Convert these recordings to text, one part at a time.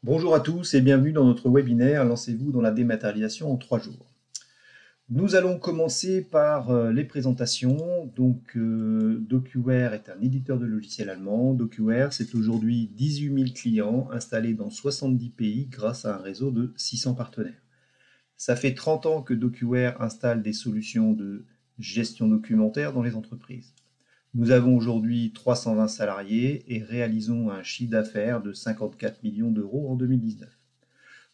Bonjour à tous et bienvenue dans notre webinaire Lancez-vous dans la dématérialisation en 3 jours. Nous allons commencer par les présentations. DocuWare est un éditeur de logiciels allemand. DocuWare, c'est aujourd'hui 18 000 clients installés dans 70 pays grâce à un réseau de 600 partenaires. Ça fait 30 ans que DocuWare installe des solutions de gestion documentaire dans les entreprises. Nous avons aujourd'hui 320 salariés et réalisons un chiffre d'affaires de 54 millions d'euros en 2019.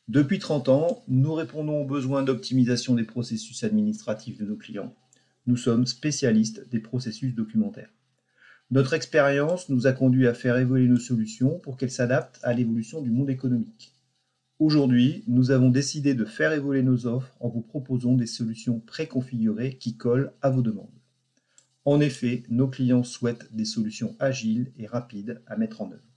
Depuis 30 ans, nous répondons aux besoins d'optimisation des processus administratifs de nos clients. Nous sommes spécialistes des processus documentaires. Notre expérience nous a conduit à faire évoluer nos solutions pour qu'elles s'adaptent à l'évolution du monde économique. Aujourd'hui, nous avons décidé de faire évoluer nos offres en vous proposant des solutions préconfigurées qui collent à vos demandes. En effet, nos clients souhaitent des solutions agiles et rapides à mettre en œuvre.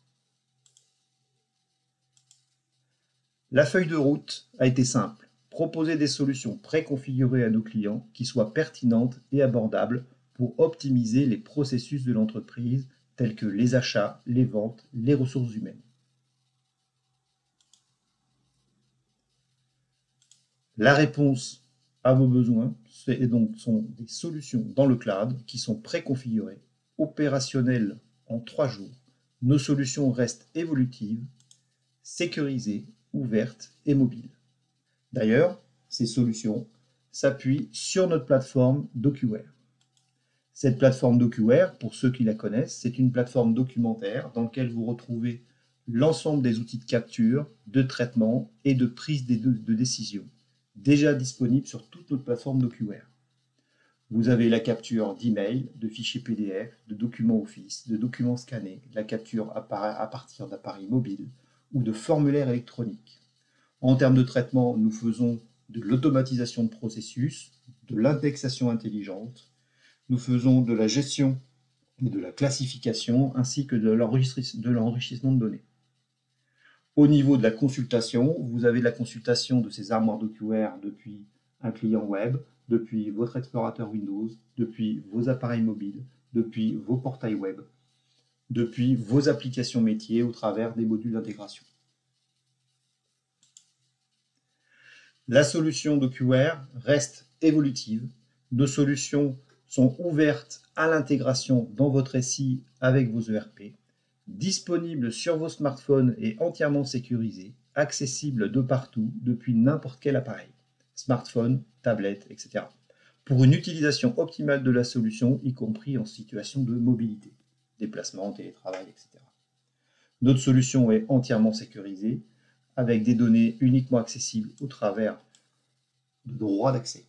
La feuille de route a été simple. Proposer des solutions préconfigurées à nos clients qui soient pertinentes et abordables pour optimiser les processus de l'entreprise tels que les achats, les ventes, les ressources humaines. La réponse à vos besoins sont des solutions dans le cloud qui sont préconfigurées, opérationnelles en 3 jours. Nos solutions restent évolutives, sécurisées, ouvertes et mobiles. D'ailleurs, ces solutions s'appuient sur notre plateforme DocuWare. Cette plateforme DocuWare, pour ceux qui la connaissent, c'est une plateforme documentaire dans laquelle vous retrouvez l'ensemble des outils de capture, de traitement et de prise de décision, déjà disponibles sur toute notre plateforme DocuWare. Vous avez la capture d'emails, de fichiers PDF, de documents Office, de documents scannés, la capture à partir d'appareils mobiles ou de formulaires électroniques. En termes de traitement, nous faisons de l'automatisation de processus, de l'indexation intelligente, nous faisons de la gestion et de la classification ainsi que de l'enrichissement de données. Au niveau de la consultation, vous avez la consultation de ces armoires DocuWare depuis un client web, depuis votre explorateur Windows, depuis vos appareils mobiles, depuis vos portails web, depuis vos applications métiers au travers des modules d'intégration. La solution DocuWare reste évolutive. Nos solutions sont ouvertes à l'intégration dans votre SI avec vos ERP, disponibles sur vos smartphones et entièrement sécurisées, accessibles de partout depuis n'importe quel appareil, smartphone, tablette, etc. pour une utilisation optimale de la solution, y compris en situation de mobilité, déplacement, télétravail, etc. Notre solution est entièrement sécurisée, avec des données uniquement accessibles au travers de droits d'accès.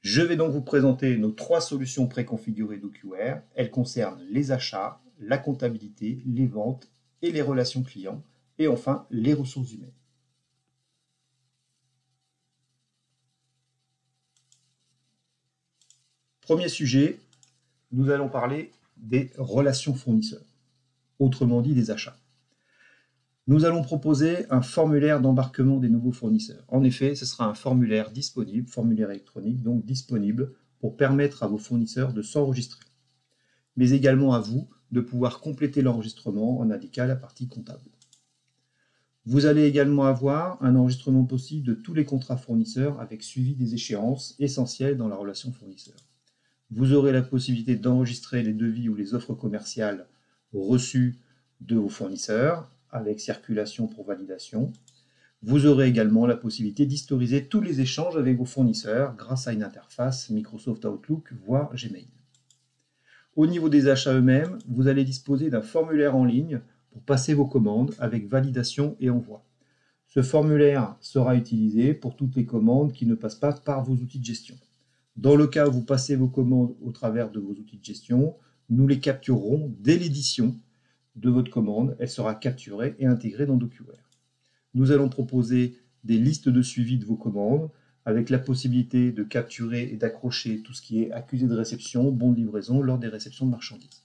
Je vais donc vous présenter nos 3 solutions préconfigurées DocuWare. Elles concernent les achats, la comptabilité, les ventes et les relations clients, et enfin les ressources humaines. Premier sujet, nous allons parler des relations fournisseurs, autrement dit des achats. Nous allons proposer un formulaire d'embarquement des nouveaux fournisseurs. En effet, ce sera un formulaire disponible, formulaire électronique, donc disponible pour permettre à vos fournisseurs de s'enregistrer, mais également à vous de pouvoir compléter l'enregistrement en indiquant la partie comptable. Vous allez également avoir un enregistrement possible de tous les contrats fournisseurs avec suivi des échéances essentielles dans la relation fournisseur. Vous aurez la possibilité d'enregistrer les devis ou les offres commerciales reçues de vos fournisseurs avec circulation pour validation. Vous aurez également la possibilité d'historiser tous les échanges avec vos fournisseurs grâce à une interface Microsoft Outlook, voire Gmail. Au niveau des achats eux-mêmes, vous allez disposer d'un formulaire en ligne pour passer vos commandes avec validation et envoi. Ce formulaire sera utilisé pour toutes les commandes qui ne passent pas par vos outils de gestion. Dans le cas où vous passez vos commandes au travers de vos outils de gestion, nous les capturerons dès l'édition de votre commande. Elle sera capturée et intégrée dans DocuWare. Nous allons proposer des listes de suivi de vos commandes avec la possibilité de capturer et d'accrocher tout ce qui est accusé de réception, bon de livraison lors des réceptions de marchandises.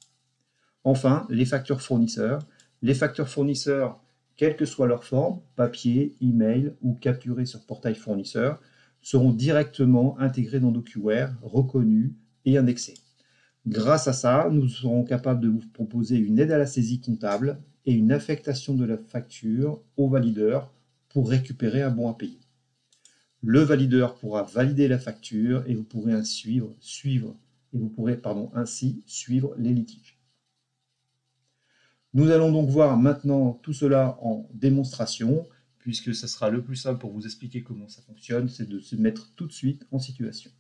Enfin, les factures fournisseurs. Les factures fournisseurs, quelle que soit leur forme, papier, email ou capturées sur portail fournisseur, seront directement intégrées dans DocuWare, reconnues et indexées. Grâce à ça, nous serons capables de vous proposer une aide à la saisie comptable et une affectation de la facture au valideur pour récupérer un bon à payer. Le valideur pourra valider la facture et vous pourrez ainsi suivre les litiges. Nous allons donc voir maintenant tout cela en démonstration, puisque ce sera le plus simple pour vous expliquer comment ça fonctionne, c'est de se mettre tout de suite en situation.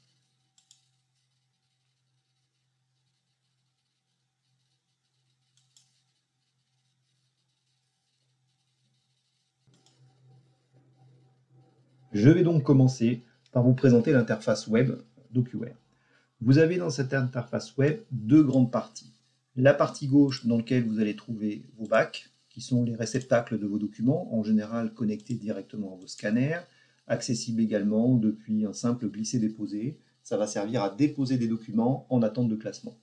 Je vais donc commencer par vous présenter l'interface web DocuWare. Vous avez dans cette interface web deux grandes parties. La partie gauche dans laquelle vous allez trouver vos bacs, qui sont les réceptacles de vos documents, en général connectés directement à vos scanners, accessibles également depuis un simple glisser-déposer. Ça va servir à déposer des documents en attente de classement.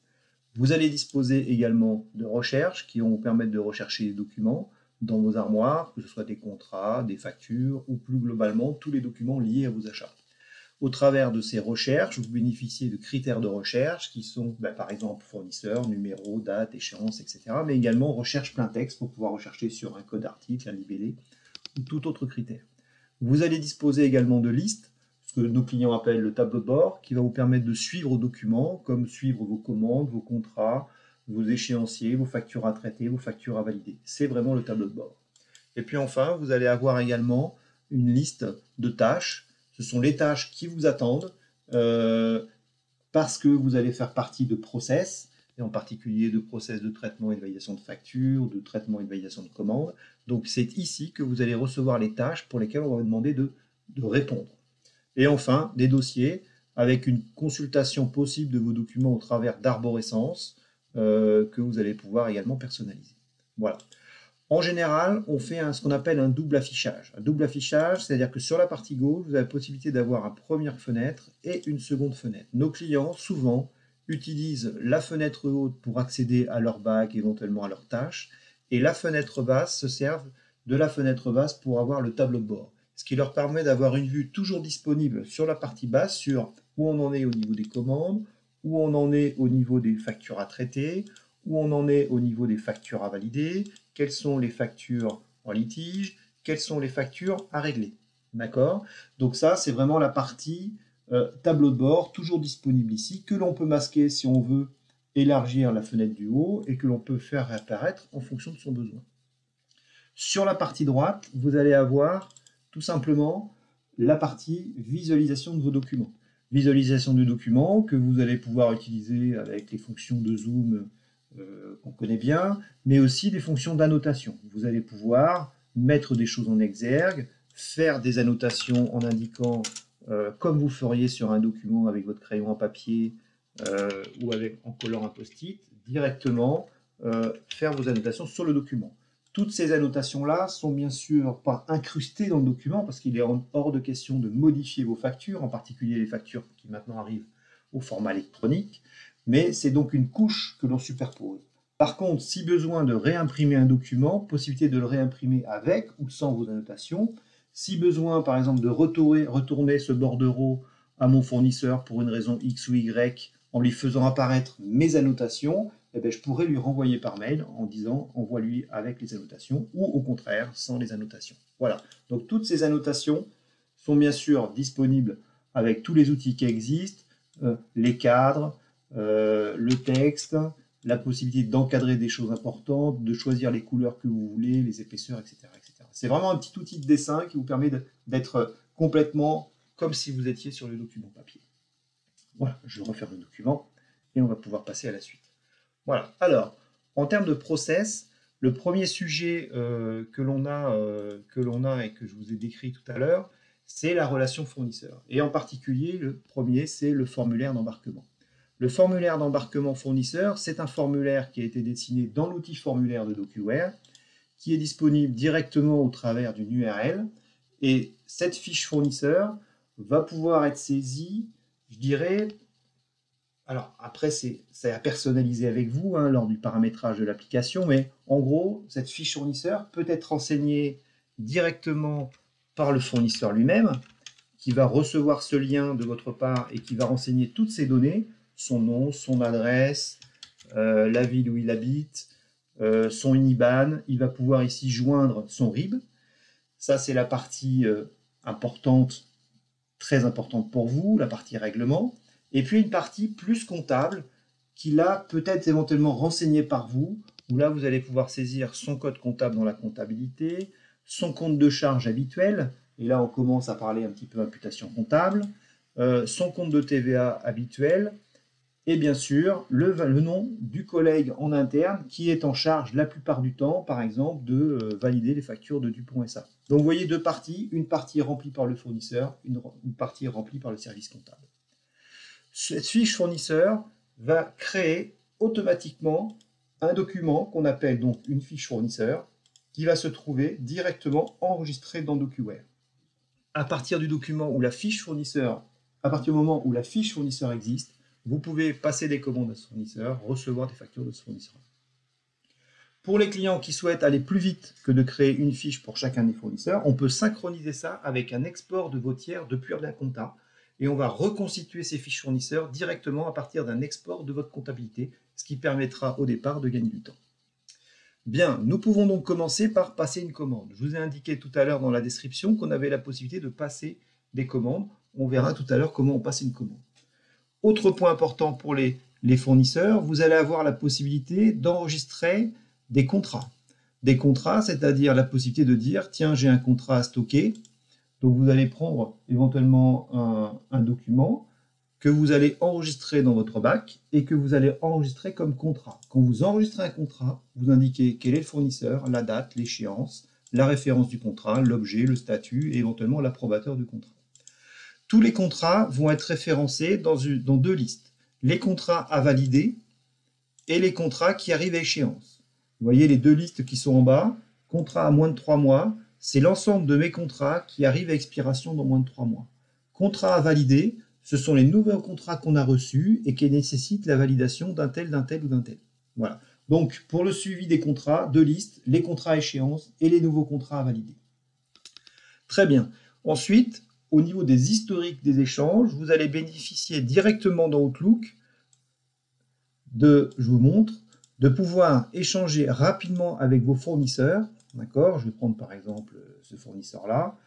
Vous allez disposer également de recherches qui vont vous permettre de rechercher les documents dans vos armoires, que ce soit des contrats, des factures ou plus globalement tous les documents liés à vos achats. Au travers de ces recherches, vous bénéficiez de critères de recherche qui sont par exemple fournisseur, numéro, date, échéance, etc. Mais également recherche plein texte pour pouvoir rechercher sur un code article, un libellé ou tout autre critère. Vous allez disposer également de listes, ce que nos clients appellent le tableau de bord, qui va vous permettre de suivre vos documents, comme suivre vos commandes, vos contrats, vos échéanciers, vos factures à traiter, vos factures à valider. C'est vraiment le tableau de bord. Et puis enfin, vous allez avoir également une liste de tâches. Ce sont les tâches qui vous attendent parce que vous allez faire partie de process, et en particulier de process de traitement et de validation de factures, de traitement et de validation de commandes. Donc c'est ici que vous allez recevoir les tâches pour lesquelles on va vous demander de répondre. Et enfin, des dossiers avec une consultation possible de vos documents au travers d'arborescence que vous allez pouvoir également personnaliser. Voilà. En général, on fait ce qu'on appelle un double affichage. Un double affichage, c'est-à-dire que sur la partie gauche, vous avez la possibilité d'avoir une première fenêtre et une seconde fenêtre. Nos clients, souvent, utilisent la fenêtre haute pour accéder à leur bac, éventuellement à leurs tâches, et la fenêtre basse se servent de la fenêtre basse pour avoir le tableau de bord, ce qui leur permet d'avoir une vue toujours disponible sur la partie basse, sur où on en est au niveau des commandes, où on en est au niveau des factures à traiter, où on en est au niveau des factures à valider, quelles sont les factures en litige, quelles sont les factures à régler. D'accord? Donc ça, c'est vraiment la partie tableau de bord, toujours disponible ici, que l'on peut masquer si on veut élargir la fenêtre du haut et que l'on peut faire réapparaître en fonction de son besoin. Sur la partie droite, vous allez avoir tout simplement la partie visualisation de vos documents. Visualisation de documents que vous allez pouvoir utiliser avec les fonctions de zoom qu'on connaît bien, mais aussi des fonctions d'annotation. Vous allez pouvoir mettre des choses en exergue, faire des annotations en indiquant, comme vous feriez sur un document avec votre crayon à papier ou en collant un post-it, directement faire vos annotations sur le document. Toutes ces annotations-là sont bien sûr pas incrustées dans le document parce qu'il est hors de question de modifier vos factures, en particulier les factures qui maintenant arrivent au format électronique, mais c'est donc une couche que l'on superpose. Par contre, si besoin de réimprimer un document, possibilité de le réimprimer avec ou sans vos annotations. Si besoin, par exemple, de retourner ce bordereau à mon fournisseur pour une raison X ou Y en lui faisant apparaître mes annotations, eh bien, je pourrais lui renvoyer par mail en disant envoie-lui avec les annotations ou au contraire sans les annotations. Voilà, donc toutes ces annotations sont bien sûr disponibles avec tous les outils qui existent, les cadres, le texte, la possibilité d'encadrer des choses importantes, de choisir les couleurs que vous voulez, les épaisseurs, etc. etc. C'est vraiment un petit outil de dessin qui vous permet d'être complètement comme si vous étiez sur le document papier. Voilà, je referme le document et on va pouvoir passer à la suite. Voilà, alors, en termes de process, le premier sujet que l'on a et que je vous ai décrit tout à l'heure, c'est la relation fournisseur. Et en particulier, le premier, c'est le formulaire d'embarquement. Le formulaire d'embarquement fournisseur, c'est un formulaire qui a été dessiné dans l'outil formulaire de DocuWare, qui est disponible directement au travers d'une URL. Et cette fiche fournisseur va pouvoir être saisie, je dirais. Alors après, c'est à personnaliser avec vous lors du paramétrage de l'application, mais en gros, cette fiche fournisseur peut être renseignée directement par le fournisseur lui-même, qui va recevoir ce lien de votre part et qui va renseigner toutes ces données son nom, son adresse, la ville où il habite, son IBAN. Il va pouvoir ici joindre son RIB. Ça, c'est la partie importante, très importante pour vous, la partie règlement. Et puis une partie plus comptable qui là peut être éventuellement renseignée par vous, où là vous allez pouvoir saisir son code comptable dans la comptabilité, son compte de charge habituel, et là on commence à parler un petit peu imputation comptable, son compte de TVA habituel, et bien sûr le nom du collègue en interne qui est en charge la plupart du temps, par exemple, de valider les factures de Dupont SA. Donc vous voyez deux parties, une partie remplie par le fournisseur, une partie remplie par le service comptable. Cette fiche fournisseur va créer automatiquement un document qu'on appelle donc une fiche fournisseur qui va se trouver directement enregistrée dans DocuWare. À partir du document où la fiche fournisseur, à partir du moment où la fiche fournisseur existe, vous pouvez passer des commandes à ce fournisseur, recevoir des factures de ce fournisseur. Pour les clients qui souhaitent aller plus vite que de créer une fiche pour chacun des fournisseurs, on peut synchroniser ça avec un export de vos tiers depuis Urbain Compta et on va reconstituer ces fiches fournisseurs directement à partir d'un export de votre comptabilité, ce qui permettra au départ de gagner du temps. Bien, nous pouvons donc commencer par passer une commande. Je vous ai indiqué tout à l'heure dans la description qu'on avait la possibilité de passer des commandes. On verra tout à l'heure comment on passe une commande. Autre point important pour les fournisseurs, vous allez avoir la possibilité d'enregistrer des contrats. Des contrats, c'est-à-dire la possibilité de dire, tiens, j'ai un contrat à stocker. Donc vous allez prendre éventuellement un document que vous allez enregistrer dans votre bac et que vous allez enregistrer comme contrat. Quand vous enregistrez un contrat, vous indiquez quel est le fournisseur, la date, l'échéance, la référence du contrat, l'objet, le statut et éventuellement l'approbateur du contrat. Tous les contrats vont être référencés dans deux listes. Les contrats à valider et les contrats qui arrivent à échéance. Vous voyez les deux listes qui sont en bas. Contrat à moins de 3 mois, c'est l'ensemble de mes contrats qui arrivent à expiration dans moins de 3 mois. Contrat à valider, ce sont les nouveaux contrats qu'on a reçus et qui nécessitent la validation d'un tel ou d'un tel. Voilà. Donc, pour le suivi des contrats, deux listes, les contrats à échéance et les nouveaux contrats à valider. Très bien. Ensuite, au niveau des historiques des échanges, vous allez bénéficier directement dans Outlook je vous montre, de pouvoir échanger rapidement avec vos fournisseurs. D'accord ? Je vais prendre par exemple ce fournisseur-là,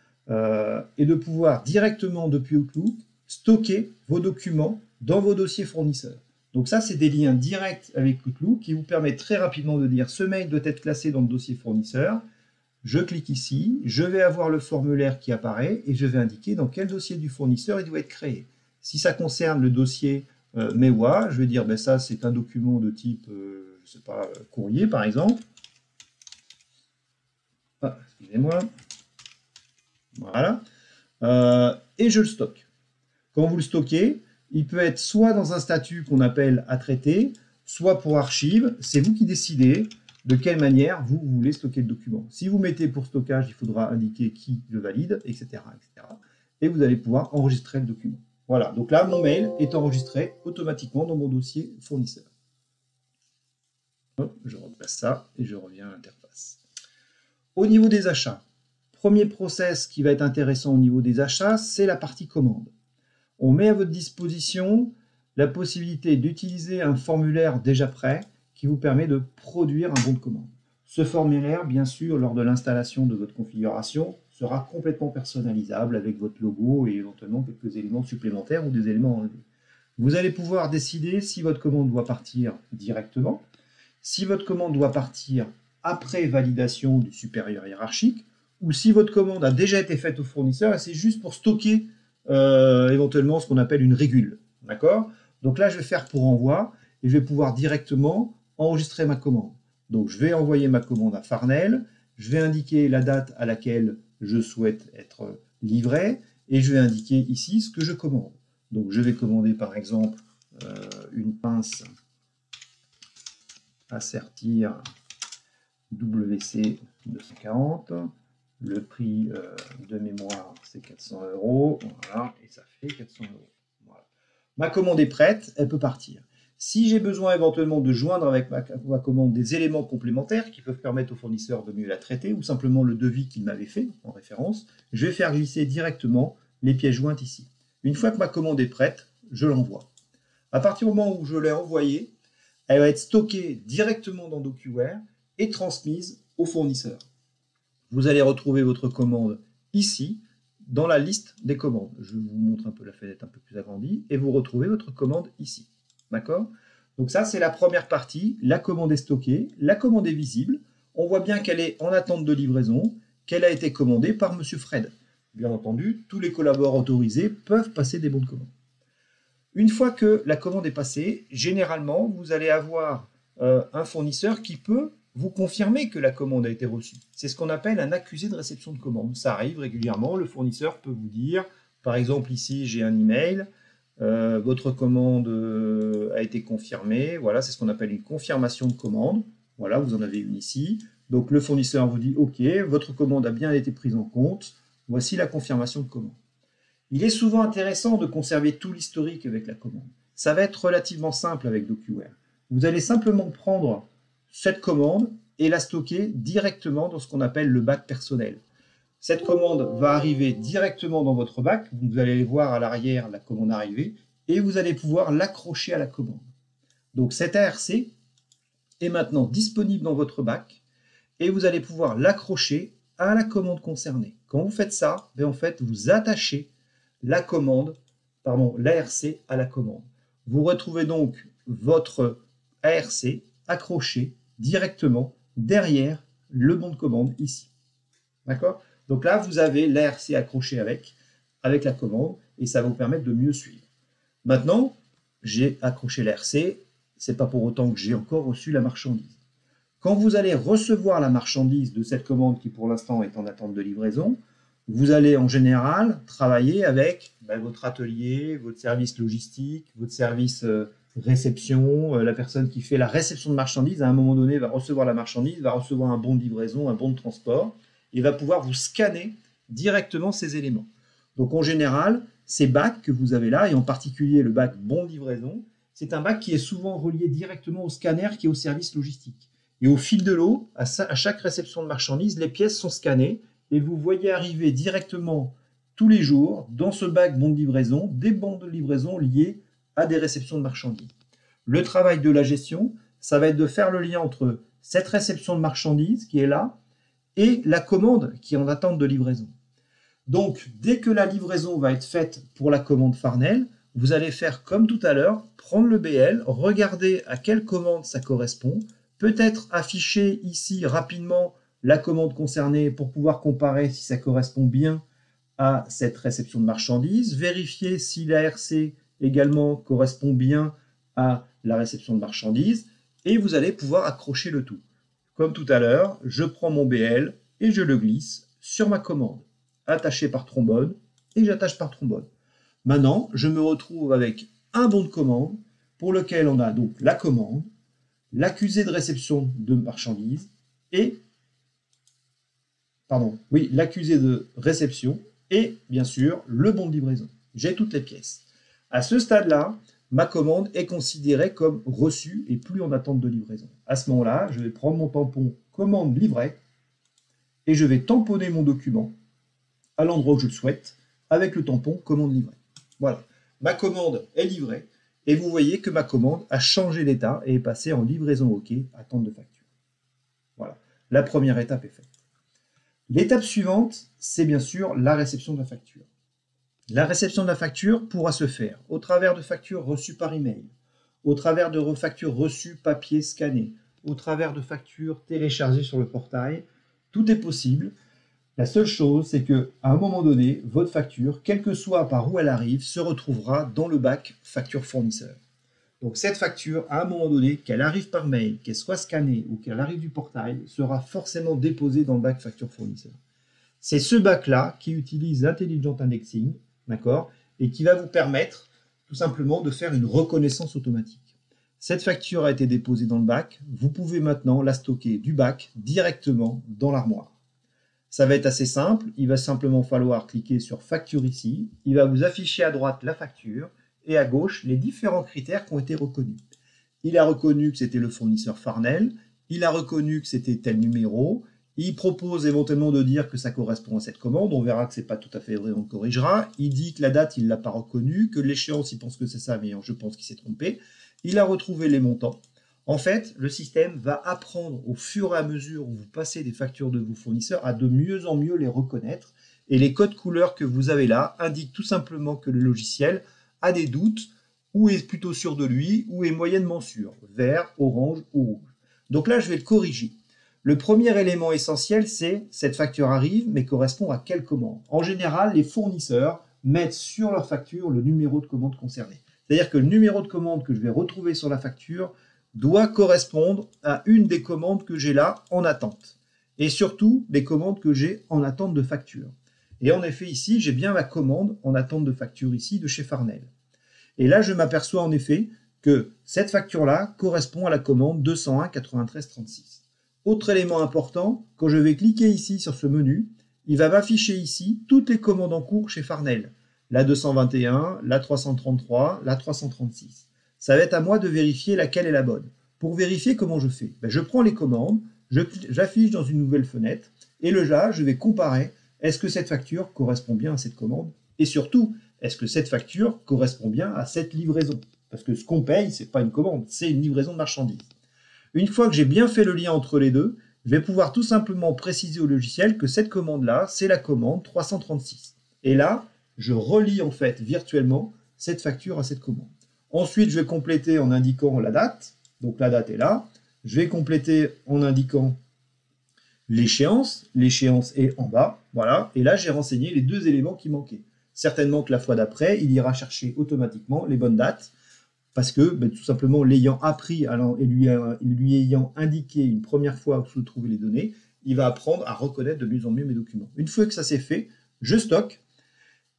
et de pouvoir directement depuis Outlook stocker vos documents dans vos dossiers fournisseurs. Donc ça, c'est des liens directs avec Outlook qui vous permettent très rapidement de dire ce mail doit être classé dans le dossier fournisseur. Je clique ici, je vais avoir le formulaire qui apparaît et je vais indiquer dans quel dossier du fournisseur il doit être créé. Si ça concerne le dossier MEWA, je vais dire ben ça c'est un document de type je sais pas, courrier par exemple. Ah, excusez-moi. Voilà. Et je le stocke. Quand vous le stockez, il peut être soit dans un statut qu'on appelle à traiter, soit pour archives. C'est vous qui décidez de quelle manière vous voulez stocker le document. Si vous mettez pour stockage, il faudra indiquer qui le valide, etc., etc. Et vous allez pouvoir enregistrer le document. Voilà, donc là, mon mail est enregistré automatiquement dans mon dossier fournisseur. Hop, je replace ça et je reviens à l'interface. Au niveau des achats, premier process qui va être intéressant au niveau des achats, c'est la partie commande. On met à votre disposition la possibilité d'utiliser un formulaire déjà prêt qui vous permet de produire un bon de commande. Ce formulaire, bien sûr, lors de l'installation de votre configuration, sera complètement personnalisable avec votre logo et éventuellement quelques éléments supplémentaires ou des éléments enlevés. Vous allez pouvoir décider si votre commande doit partir directement, si votre commande doit partir après validation du supérieur hiérarchique, ou si votre commande a déjà été faite au fournisseur et c'est juste pour stocker éventuellement ce qu'on appelle une régule. D'accord ? Donc là, je vais faire pour envoi et je vais pouvoir directement enregistrer ma commande. Donc je vais envoyer ma commande à Farnell, je vais indiquer la date à laquelle je souhaite être livré et je vais indiquer ici ce que je commande. Donc je vais commander par exemple une pince à sertir WC 240. Le prix de mémoire, c'est 400 €. Voilà, et ça fait 400 €. Voilà. Ma commande est prête, elle peut partir. Si j'ai besoin éventuellement de joindre avec ma commande des éléments complémentaires qui peuvent permettre au fournisseur de mieux la traiter, ou simplement le devis qu'il m'avait fait en référence, je vais faire glisser directement les pièces jointes ici. Une fois que ma commande est prête, je l'envoie. À partir du moment où je l'ai envoyée, elle va être stockée directement dans DocuWare et transmise au fournisseur. Vous allez retrouver votre commande ici, dans la liste des commandes. Je vous montre un peu la fenêtre un peu plus agrandie, et vous retrouvez votre commande ici. D'accord? Donc ça, c'est la première partie. La commande est stockée, la commande est visible. On voit bien qu'elle est en attente de livraison, qu'elle a été commandée par M. Fred. Bien entendu, tous les collaborateurs autorisés peuvent passer des bons de commande. Une fois que la commande est passée, généralement, vous allez avoir un fournisseur qui peut vous confirmer que la commande a été reçue. C'est ce qu'on appelle un accusé de réception de commande. Ça arrive régulièrement, le fournisseur peut vous dire, par exemple ici j'ai un email, votre commande a été confirmée, voilà, c'est ce qu'on appelle une confirmation de commande. Voilà, vous en avez une ici. Donc le fournisseur vous dit, ok, votre commande a bien été prise en compte, voici la confirmation de commande. Il est souvent intéressant de conserver tout l'historique avec la commande. Ça va être relativement simple avec DocuWare. Vous allez simplement prendre cette commande et la stocker directement dans ce qu'on appelle le bac personnel. Cette commande va arriver directement dans votre bac. Vous allez voir à l'arrière la commande arriver et vous allez pouvoir l'accrocher à la commande. Donc cet ARC est maintenant disponible dans votre bac et vous allez pouvoir l'accrocher à la commande concernée. Quand vous faites ça, en fait, vous attachez la commande, l'ARC à la commande. Vous retrouvez donc votre ARC accroché directement derrière le bon de commande ici. D'accord? Donc là, vous avez l'ARC accroché avec la commande et ça va vous permettre de mieux suivre. Maintenant, j'ai accroché l'ARC, c'est pas pour autant que j'ai encore reçu la marchandise. Quand vous allez recevoir la marchandise de cette commande qui pour l'instant est en attente de livraison, vous allez en général travailler avec votre atelier, votre service logistique, votre service réception, la personne qui fait la réception de marchandises, à un moment donné, va recevoir la marchandise, va recevoir un bon de livraison, un bon de transport, et va pouvoir vous scanner directement ces éléments. Donc en général, ces bacs que vous avez là, et en particulier le bac bon de livraison, c'est un bac qui est souvent relié directement au scanner qui est au service logistique. Et au fil de l'eau, à chaque réception de marchandises, les pièces sont scannées, et vous voyez arriver directement tous les jours dans ce bac bon de livraison des bons de livraison liés à des réceptions de marchandises. Le travail de la gestion, ça va être de faire le lien entre cette réception de marchandises qui est là et la commande qui est en attente de livraison. Donc, dès que la livraison va être faite pour la commande Farnell, vous allez faire comme tout à l'heure, prendre le BL, regarder à quelle commande ça correspond, peut-être afficher ici rapidement la commande concernée pour pouvoir comparer si ça correspond bien à cette réception de marchandises, vérifier si l'ARC également correspond bien à la réception de marchandises, et vous allez pouvoir accrocher le tout. Comme tout à l'heure, je prends mon BL et je le glisse sur ma commande, attaché par trombone, et j'attache par trombone. Maintenant, je me retrouve avec un bon de commande pour lequel on a donc la commande, l'accusé de réception de marchandises et l'accusé de réception et bien sûr le bon de livraison. J'ai toutes les pièces. À ce stade-là, ma commande est considérée comme reçue et plus en attente de livraison. À ce moment-là, je vais prendre mon tampon commande livrée et je vais tamponner mon document à l'endroit où je le souhaite avec le tampon commande livrée. Voilà, ma commande est livrée et vous voyez que ma commande a changé d'état et est passée en livraison OK, attente de facture. Voilà, la première étape est faite. L'étape suivante, c'est bien sûr la réception de la facture. La réception de la facture pourra se faire au travers de factures reçues par email, au travers de factures reçues papier scanné, au travers de factures téléchargées sur le portail. Tout est possible. La seule chose, c'est qu'à un moment donné, votre facture, quelle que soit par où elle arrive, se retrouvera dans le bac facture fournisseur. Donc cette facture, à un moment donné, qu'elle arrive par mail, qu'elle soit scannée ou qu'elle arrive du portail, sera forcément déposée dans le bac facture fournisseur. C'est ce bac-là qui utilise l'intelligent indexing, d'accord, et qui va vous permettre tout simplement de faire une reconnaissance automatique. Cette facture a été déposée dans le bac, vous pouvez maintenant la stocker du bac directement dans l'armoire. Ça va être assez simple, il va simplement falloir cliquer sur facture ici, il va vous afficher à droite la facture, et à gauche les différents critères qui ont été reconnus. Il a reconnu que c'était le fournisseur Farnell, il a reconnu que c'était tel numéro, Il propose éventuellement de dire que ça correspond à cette commande. On verra que ce n'est pas tout à fait vrai, on corrigera. Il dit que la date, il ne l'a pas reconnue, que l'échéance, il pense que c'est ça, mais je pense qu'il s'est trompé. Il a retrouvé les montants. En fait, le système va apprendre au fur et à mesure où vous passez des factures de vos fournisseurs à de mieux en mieux les reconnaître. Et les codes couleurs que vous avez là indiquent tout simplement que le logiciel a des doutes, ou est plutôt sûr de lui, ou est moyennement sûr. Vert, orange ou rouge. Donc là, je vais le corriger. Le premier élément essentiel, c'est cette facture arrive, mais correspond à quelle commande. En général, les fournisseurs mettent sur leur facture le numéro de commande concerné. C'est-à-dire que le numéro de commande que je vais retrouver sur la facture doit correspondre à une des commandes que j'ai là en attente. Et surtout, des commandes que j'ai en attente de facture. Et en effet, ici, j'ai bien ma commande en attente de facture ici de chez Farnell. Et là, je m'aperçois en effet que cette facture-là correspond à la commande 201 93 36. Autre élément important, quand je vais cliquer ici sur ce menu, il va m'afficher ici toutes les commandes en cours chez Farnell. La 221, la 333, la 336. Ça va être à moi de vérifier laquelle est la bonne. Pour vérifier, comment je fais? Je prends les commandes, j'affiche dans une nouvelle fenêtre, et là, je vais comparer, est-ce que cette facture correspond bien à cette commande? Et surtout, est-ce que cette facture correspond bien à cette livraison? Parce que ce qu'on paye, ce n'est pas une commande, c'est une livraison de marchandises. Une fois que j'ai bien fait le lien entre les deux, je vais pouvoir tout simplement préciser au logiciel que cette commande-là, c'est la commande 336. Et là, je relie en fait virtuellement cette facture à cette commande. Ensuite, je vais compléter en indiquant la date. Donc la date est là. Je vais compléter en indiquant l'échéance. L'échéance est en bas. Voilà. Et là, j'ai renseigné les deux éléments qui manquaient. Certainement que la fois d'après, il ira chercher automatiquement les bonnes dates. Parce que, tout simplement, l'ayant appris et lui ayant indiqué une première fois où se trouvaient les données, il va apprendre à reconnaître de mieux en mieux mes documents. Une fois que ça c'est fait, je stocke.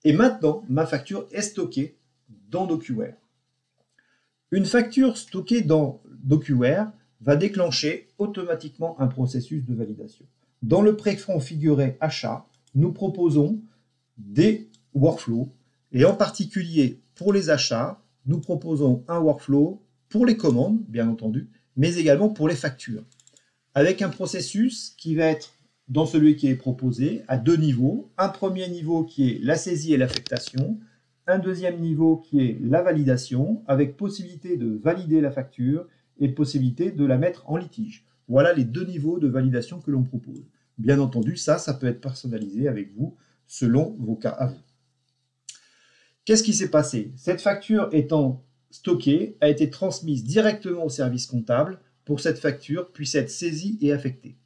Et maintenant, ma facture est stockée dans DocuWare. Une facture stockée dans DocuWare va déclencher automatiquement un processus de validation. Dans le préconfiguré achat, nous proposons des workflows, et en particulier pour les achats, nous proposons un workflow pour les commandes, bien entendu, mais également pour les factures, avec un processus qui va être, dans celui qui est proposé, à deux niveaux. Un premier niveau qui est la saisie et l'affectation, un deuxième niveau qui est la validation, avec possibilité de valider la facture et possibilité de la mettre en litige. Voilà les deux niveaux de validation que l'on propose. Bien entendu, ça peut être personnalisé avec vous, selon vos cas à vous. Qu'est-ce qui s'est passé? Cette facture étant stockée, a été transmise directement au service comptable pour que cette facture puisse être saisie et affectée.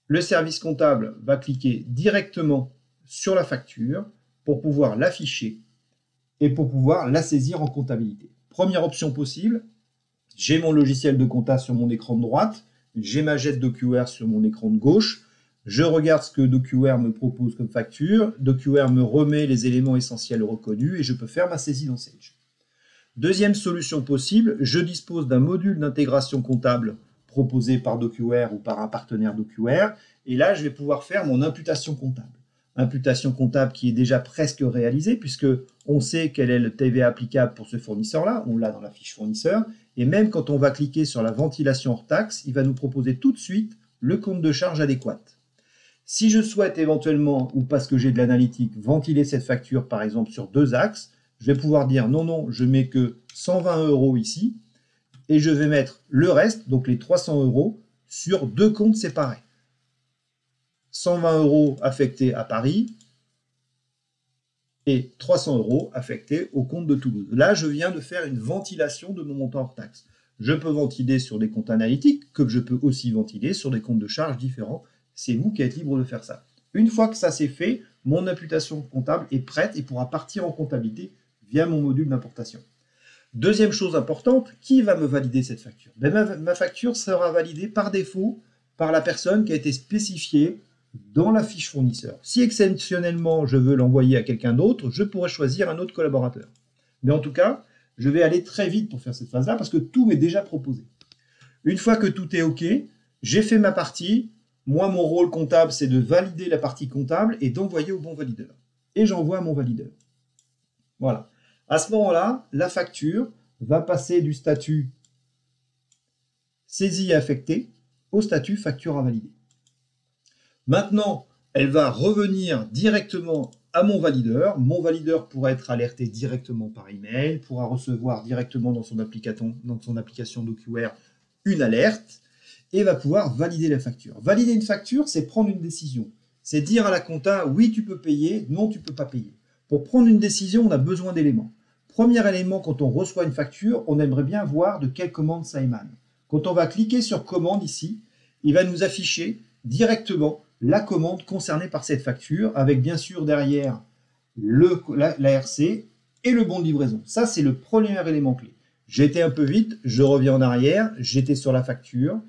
Le service comptable va cliquer directement sur la facture pour pouvoir l'afficher et pour pouvoir la saisir en comptabilité. Première option possible, j'ai mon logiciel de compta sur mon écran de droite, j'ai ma jet DocuWare sur mon écran de gauche, je regarde ce que DocuWare me propose comme facture, DocuWare me remet les éléments essentiels reconnus et je peux faire ma saisie dans Sage. Deuxième solution possible, je dispose d'un module d'intégration comptable proposé par DocuWare ou par un partenaire DocuWare, et là je vais pouvoir faire mon imputation comptable. Imputation comptable qui est déjà presque réalisée puisque on sait quel est le TVA applicable pour ce fournisseur-là, on l'a dans la fiche fournisseur, et même quand on va cliquer sur la ventilation hors taxe, il va nous proposer tout de suite le compte de charge adéquat. Si je souhaite éventuellement, ou parce que j'ai de l'analytique, ventiler cette facture par exemple sur deux axes, je vais pouvoir dire non, je mets que 120 € ici, et je vais mettre le reste, donc les 300 €, sur deux comptes séparés. 120 € affectés à Paris et 300 € affectés au compte de Toulouse. Là, je viens de faire une ventilation de mon montant hors taxe. Je peux ventiler sur des comptes analytiques, comme je peux aussi ventiler sur des comptes de charges différents. C'est vous qui êtes libre de faire ça. Une fois que ça c'est fait, mon imputation comptable est prête et pourra partir en comptabilité via mon module d'importation. Deuxième chose importante, qui va me valider cette facture? Ma facture sera validée par défaut par la personne qui a été spécifiée dans la fiche fournisseur. Si exceptionnellement je veux l'envoyer à quelqu'un d'autre, je pourrais choisir un autre collaborateur. Mais en tout cas, je vais aller très vite pour faire cette phase-là parce que tout m'est déjà proposé. Une fois que tout est OK, j'ai fait ma partie. Moi, mon rôle comptable, c'est de valider la partie comptable et d'envoyer au bon valideur. Et j'envoie à mon valideur. Voilà. À ce moment-là, la facture va passer du statut saisie et affectée au statut facture à valider. Maintenant, elle va revenir directement à mon valideur. Mon valideur pourra être alerté directement par email, pourra recevoir directement dans son application DocuWare une alerte et va pouvoir valider la facture. Valider une facture, c'est prendre une décision. C'est dire à la compta, oui, tu peux payer, non, tu ne peux pas payer. Pour prendre une décision, on a besoin d'éléments. Premier élément, quand on reçoit une facture, on aimerait bien voir de quelle commande ça émane. Quand on va cliquer sur commande ici, il va nous afficher directement la commande concernée par cette facture, avec bien sûr derrière l'ARC et le bon de livraison. Ça, c'est le premier élément clé. J'ai été un peu vite, je reviens en arrière, j'étais sur la facture,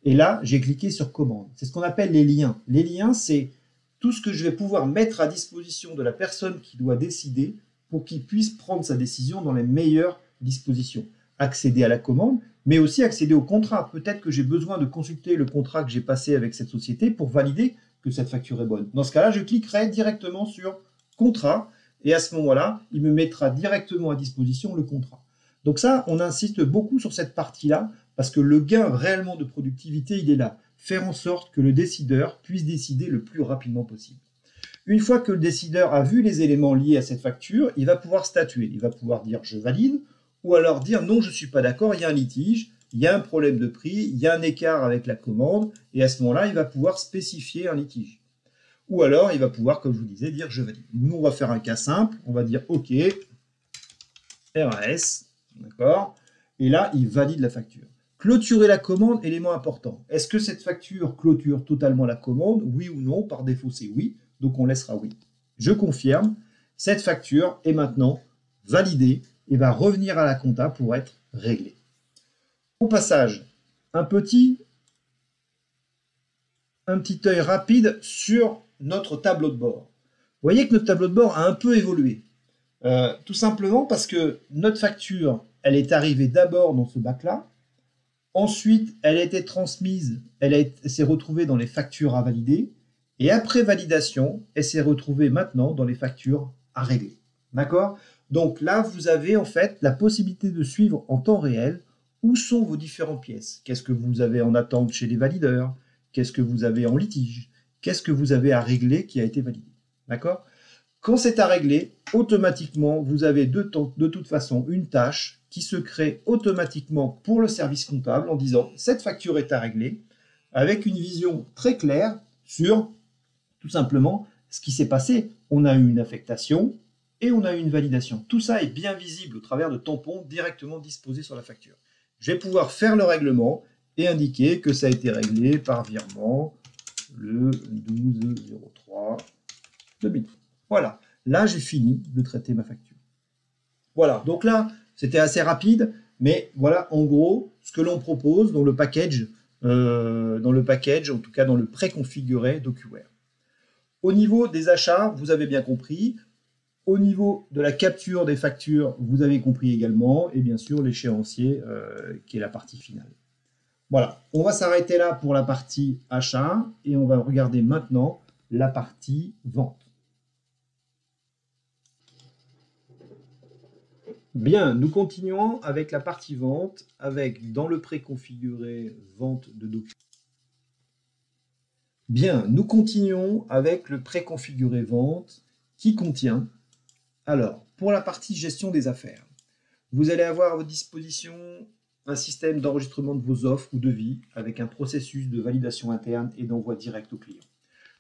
et là, j'ai cliqué sur commande. C'est ce qu'on appelle les liens. Les liens, c'est tout ce que je vais pouvoir mettre à disposition de la personne qui doit décider pour qu'il puisse prendre sa décision dans les meilleures dispositions. Accéder à la commande, mais aussi accéder au contrat. Peut-être que j'ai besoin de consulter le contrat que j'ai passé avec cette société pour valider que cette facture est bonne. Dans ce cas-là, je cliquerai directement sur contrat et à ce moment-là, il me mettra directement à disposition le contrat. Donc ça, on insiste beaucoup sur cette partie-là parce que le gain réellement de productivité, il est là. Faire en sorte que le décideur puisse décider le plus rapidement possible. Une fois que le décideur a vu les éléments liés à cette facture, il va pouvoir statuer. Il va pouvoir dire « je valide » ou alors dire « non, je ne suis pas d'accord, il y a un litige, il y a un problème de prix, il y a un écart avec la commande » et à ce moment-là, il va pouvoir spécifier un litige. Ou alors, il va pouvoir, comme je vous disais, dire « je valide ». Nous, on va faire un cas simple, on va dire « ok, RAS », d'accord ? Et là, il valide la facture. Clôturer la commande, élément important. Est-ce que cette facture clôture totalement la commande? Oui ou non? Par défaut, c'est oui. Donc, on laissera oui. Je confirme, cette facture est maintenant validée et va revenir à la compta pour être réglée. Au passage, un petit œil rapide sur notre tableau de bord. Vous voyez que notre tableau de bord a un peu évolué. Tout simplement parce que notre facture, elle est arrivée d'abord dans ce bac-là. Ensuite, elle a été transmise, elle s'est retrouvée dans les factures à valider. Et après validation, elle s'est retrouvée maintenant dans les factures à régler. D'accord? Donc là, vous avez en fait la possibilité de suivre en temps réel où sont vos différentes pièces. Qu'est-ce que vous avez en attente chez les valideurs? Qu'est-ce que vous avez en litige? Qu'est-ce que vous avez à régler qui a été validé? D'accord? Quand c'est à régler, automatiquement, vous avez de toute façon une tâche qui se crée automatiquement pour le service comptable en disant « cette facture est à régler » avec une vision très claire sur tout simplement ce qui s'est passé. On a eu une affectation et on a eu une validation. Tout ça est bien visible au travers de tampons directement disposés sur la facture. Je vais pouvoir faire le règlement et indiquer que ça a été réglé par virement le 12/03/2000. Voilà, là j'ai fini de traiter ma facture. Voilà, donc là c'était assez rapide, mais voilà en gros ce que l'on propose dans le package, en tout cas dans le préconfiguré DocuWare. Au niveau des achats, vous avez bien compris. Au niveau de la capture des factures, vous avez compris également. Et bien sûr, l'échéancier, qui est la partie finale. Voilà, on va s'arrêter là pour la partie achat. Et on va regarder maintenant la partie vente. Bien, nous continuons avec la partie vente, avec dans le préconfiguré vente de documents. Bien, nous continuons avec le préconfiguré vente qui contient, alors, pour la partie gestion des affaires, vous allez avoir à votre disposition un système d'enregistrement de vos offres ou devis avec un processus de validation interne et d'envoi direct au client.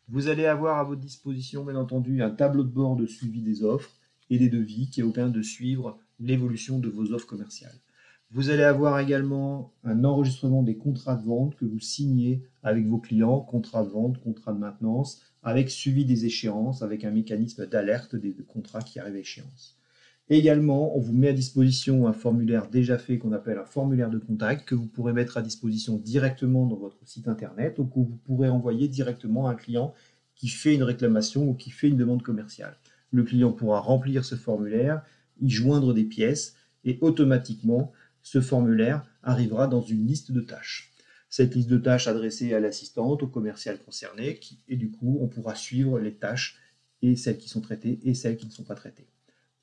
Vous allez avoir à votre disposition, bien entendu, un tableau de bord de suivi des offres et des devis qui vous permet de suivre l'évolution de vos offres commerciales. Vous allez avoir également un enregistrement des contrats de vente que vous signez avec vos clients, contrats de vente, contrats de maintenance, avec suivi des échéances, avec un mécanisme d'alerte des contrats qui arrivent à échéance. Également, on vous met à disposition un formulaire déjà fait qu'on appelle un formulaire de contact que vous pourrez mettre à disposition directement dans votre site internet ou que vous pourrez envoyer directement à un client qui fait une réclamation ou qui fait une demande commerciale. Le client pourra remplir ce formulaire, y joindre des pièces et automatiquement, ce formulaire arrivera dans une liste de tâches. Cette liste de tâches adressée à l'assistante, au commercial concerné, et du coup, on pourra suivre les tâches et celles qui sont traitées et celles qui ne sont pas traitées.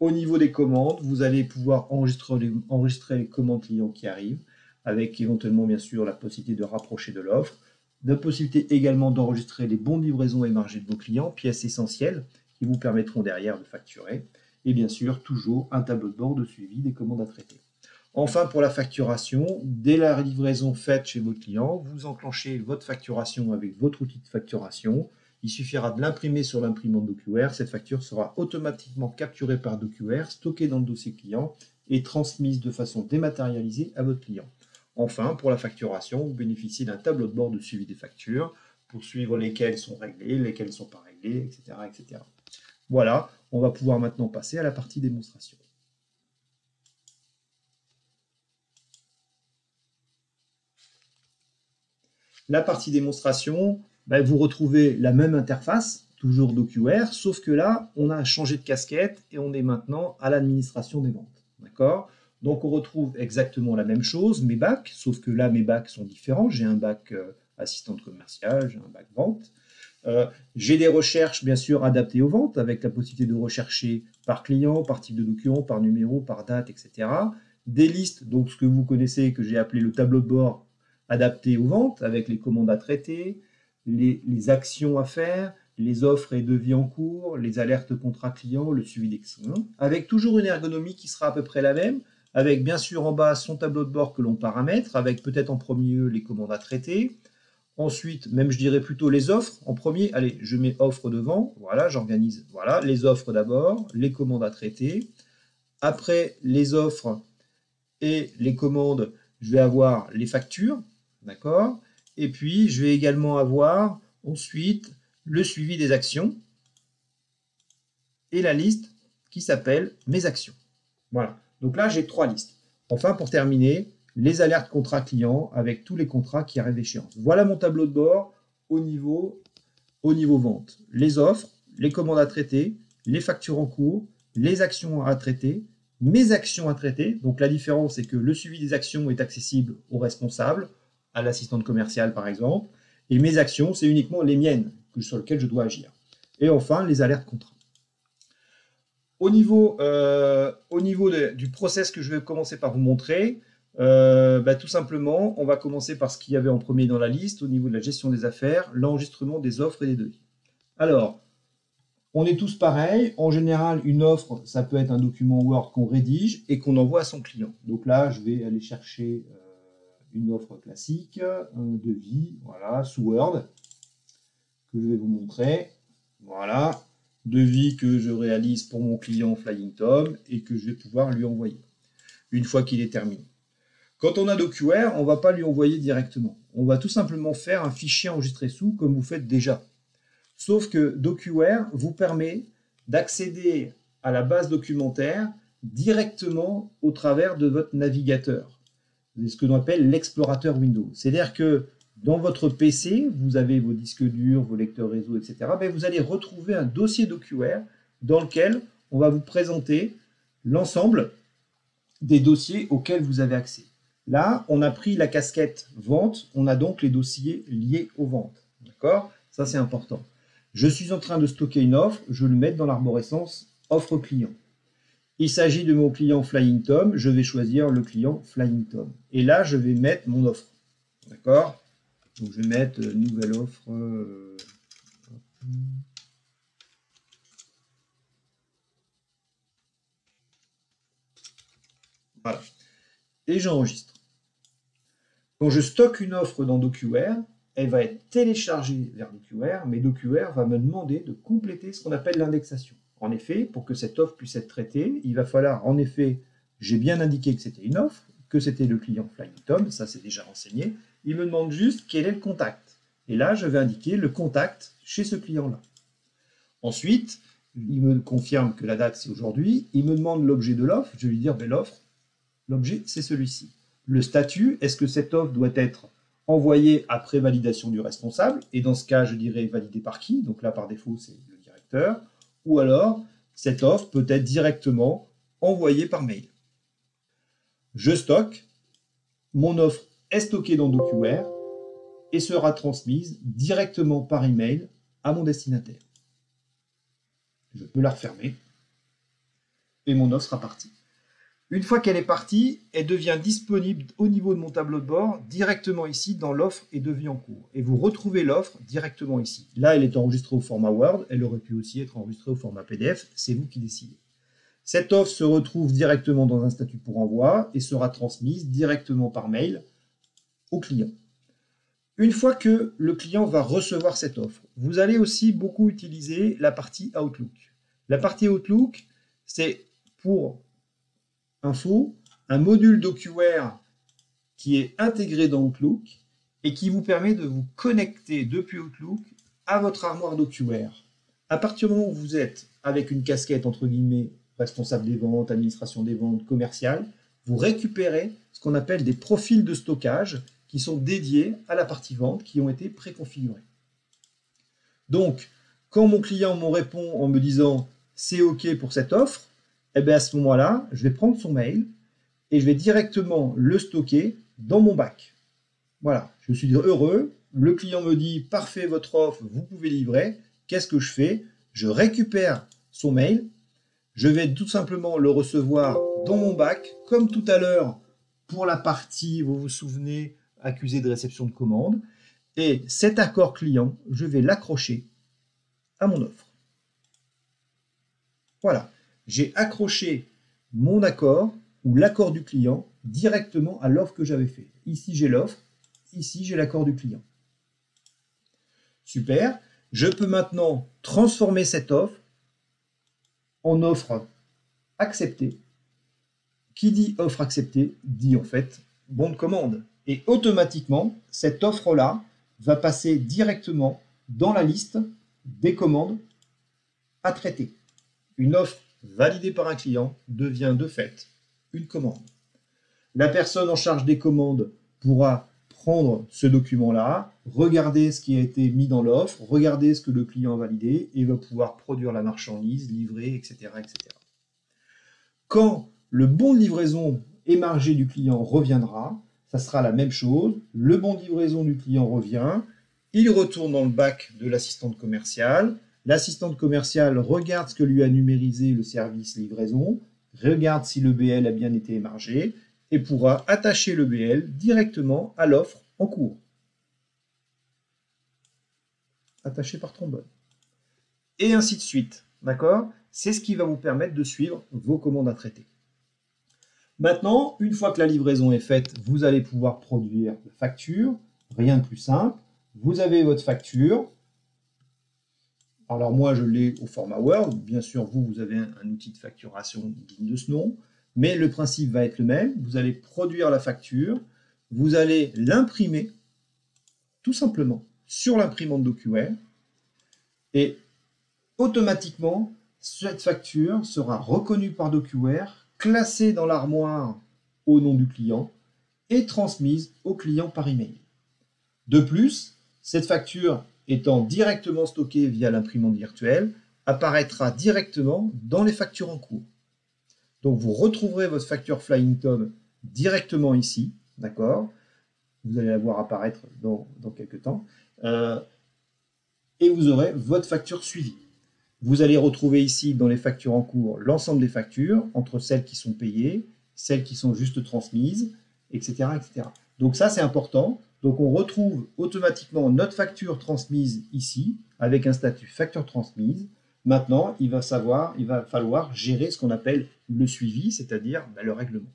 Au niveau des commandes, vous allez pouvoir enregistrer les commandes clients qui arrivent, avec éventuellement bien sûr la possibilité de rapprocher de l'offre. La possibilité également d'enregistrer les bons de livraison et margés de vos clients, pièces essentielles qui vous permettront derrière de facturer. Et bien sûr, toujours un tableau de bord de suivi des commandes à traiter. Enfin, pour la facturation, dès la livraison faite chez votre client, vous enclenchez votre facturation avec votre outil de facturation. Il suffira de l'imprimer sur l'imprimante DocuWare. Cette facture sera automatiquement capturée par DocuWare, stockée dans le dossier client et transmise de façon dématérialisée à votre client. Enfin, pour la facturation, vous bénéficiez d'un tableau de bord de suivi des factures pour suivre lesquelles sont réglées, lesquelles ne sont pas réglées, etc., etc. Voilà, on va pouvoir maintenant passer à la partie démonstration. La partie démonstration, vous retrouvez la même interface, toujours DocuWare, sauf que là, on a changé de casquette et on est maintenant à l'administration des ventes. D'accord? Donc on retrouve exactement la même chose, mes bacs, sauf que là, mes bacs sont différents. J'ai un bac assistante commerciale, j'ai un bac vente. J'ai des recherches, bien sûr, adaptées aux ventes, avec la possibilité de rechercher par client, par type de document, par numéro, par date, etc. Des listes, donc ce que vous connaissez, que j'ai appelé le tableau de bord, adapté aux ventes, avec les commandes à traiter, les actions à faire, les offres et devis en cours, les alertes contrat client, le suivi des clients, avec toujours une ergonomie qui sera à peu près la même, avec bien sûr en bas son tableau de bord que l'on paramètre, avec peut-être en premier lieu les commandes à traiter. Ensuite, même je dirais plutôt les offres. En premier, allez, je mets offre devant. Voilà, j'organise. Voilà, les offres d'abord, les commandes à traiter. Après les offres et les commandes, je vais avoir les factures. D'accord? Et puis, je vais également avoir ensuite le suivi des actions et la liste qui s'appelle mes actions. Voilà. Donc là, j'ai 3 listes. Enfin, pour terminer, les alertes contrat client avec tous les contrats qui arrivent d'échéance. Voilà mon tableau de bord au niveau vente. Les offres, les commandes à traiter, les factures en cours, les actions à traiter, mes actions à traiter. Donc la différence, c'est que le suivi des actions est accessible au responsable, à l'assistante commerciale par exemple, et mes actions, c'est uniquement les miennes sur lesquelles je dois agir. Et enfin, les alertes contrat. Au niveau du process que je vais commencer par vous montrer, tout simplement, on va commencer par ce qu'il y avait en premier dans la liste, au niveau de la gestion des affaires, l'enregistrement des offres et des devis. Alors, on est tous pareils. En général, une offre, ça peut être un document Word qu'on rédige et qu'on envoie à son client. Donc là, je vais aller chercher une offre classique, un devis, voilà, sous Word, que je vais vous montrer. Voilà, devis que je réalise pour mon client Flying Tom et que je vais pouvoir lui envoyer une fois qu'il est terminé. Quand on a DocuWare, on ne va pas lui envoyer directement. On va tout simplement faire un fichier enregistré sous comme vous faites déjà. Sauf que DocuWare vous permet d'accéder à la base documentaire directement au travers de votre navigateur. C'est ce que l'on appelle l'explorateur Windows. C'est-à-dire que dans votre PC, vous avez vos disques durs, vos lecteurs réseau, etc. Vous allez retrouver un dossier DocuWare dans lequel on va vous présenter l'ensemble des dossiers auxquels vous avez accès. Là, on a pris la casquette vente, on a donc les dossiers liés aux ventes. D'accord? Ça, c'est important. Je suis en train de stocker une offre, je vais le mettre dans l'arborescence offre client. Il s'agit de mon client Flying Tom, je vais choisir le client Flying Tom. Et là, je vais mettre mon offre. D'accord? Donc, je vais mettre nouvelle offre. Voilà. Et j'enregistre. Quand je stocke une offre dans DocuWare, elle va être téléchargée vers DocuWare, mais DocuWare va me demander de compléter ce qu'on appelle l'indexation. En effet, pour que cette offre puisse être traitée, il va falloir, en effet, j'ai bien indiqué que c'était une offre, que c'était le client Flying Tom, ça c'est déjà renseigné. Il me demande juste quel est le contact. Et là, je vais indiquer le contact chez ce client-là. Ensuite, il me confirme que la date c'est aujourd'hui. Il me demande l'objet de l'offre. Je vais lui dire, l'objet c'est celui-ci. Le statut, est-ce que cette offre doit être envoyée après validation du responsable? Et dans ce cas, je dirais validé par qui? Donc là, par défaut, c'est le directeur. Ou alors, cette offre peut être directement envoyée par mail. Je stocke. Mon offre est stockée dans DocuWare et sera transmise directement par email à mon destinataire. Je peux la refermer et mon offre sera partie. Une fois qu'elle est partie, elle devient disponible au niveau de mon tableau de bord, directement ici dans l'offre et devis en cours. Et vous retrouvez l'offre directement ici. Là, elle est enregistrée au format Word, elle aurait pu aussi être enregistrée au format PDF, c'est vous qui décidez. Cette offre se retrouve directement dans un statut pour envoi et sera transmise directement par mail au client. Une fois que le client va recevoir cette offre, vous allez aussi beaucoup utiliser la partie Outlook. La partie Outlook, c'est pour info, un module DocuWare qui est intégré dans Outlook et qui vous permet de vous connecter depuis Outlook à votre armoire DocuWare. À partir du moment où vous êtes avec une casquette, entre guillemets, responsable des ventes, administration des ventes, commercial, vous récupérez ce qu'on appelle des profils de stockage qui sont dédiés à la partie vente, qui ont été préconfigurés. Donc, quand mon client me répond en me disant « c'est OK pour cette offre », eh bien à ce moment-là, je vais prendre son mail et je vais directement le stocker dans mon bac. Voilà, je suis heureux. Le client me dit « parfait, votre offre, vous pouvez livrer ». Qu'est-ce que je fais? Je récupère son mail. Je vais tout simplement le recevoir dans mon bac, comme tout à l'heure pour la partie, vous vous souvenez, accusé de réception de commande. Et cet accord client, je vais l'accrocher à mon offre. Voilà, j'ai accroché mon accord ou l'accord du client directement à l'offre que j'avais fait. Ici, j'ai l'offre, ici, j'ai l'accord du client. Super, je peux maintenant transformer cette offre en offre acceptée. Qui dit offre acceptée dit en fait bon de commande. Et automatiquement, cette offre-là va passer directement dans la liste des commandes à traiter. Une offre validée par un client devient de fait une commande. La personne en charge des commandes pourra prendre ce document-là, regarder ce qui a été mis dans l'offre, regarder ce que le client a validé et va pouvoir produire la marchandise, livrer, etc. etc. Quand le bon de livraison émargé du client reviendra, ça sera la même chose. Le bon de livraison du client revient, il retourne dans le bac de l'assistante commerciale. L'assistante commerciale regarde ce que lui a numérisé le service livraison, regarde si le BL a bien été émargé et pourra attacher le BL directement à l'offre en cours. Attaché par trombone. Et ainsi de suite. D'accord? C'est ce qui va vous permettre de suivre vos commandes à traiter. Maintenant, une fois que la livraison est faite, vous allez pouvoir produire la facture. Rien de plus simple. Vous avez votre facture. Alors moi, je l'ai au format Word. Bien sûr, vous avez un outil de facturation digne de ce nom. Mais le principe va être le même. Vous allez produire la facture. Vous allez l'imprimer, tout simplement, sur l'imprimante DocuWare. Et automatiquement, cette facture sera reconnue par DocuWare, classée dans l'armoire au nom du client et transmise au client par email. De plus, cette facture étant directement stockée via l'imprimante virtuelle, apparaîtra directement dans les factures en cours. Donc vous retrouverez votre facture Flying Tom directement ici, d'accord? Vous allez la voir apparaître dans quelques temps. Et vous aurez votre facture suivie. Vous allez retrouver ici dans les factures en cours l'ensemble des factures, entre celles qui sont payées, celles qui sont juste transmises, etc. etc. Donc ça, c'est important. Donc on retrouve automatiquement notre facture transmise ici, avec un statut facture transmise. Maintenant, il va falloir gérer ce qu'on appelle le suivi, c'est-à-dire le règlement.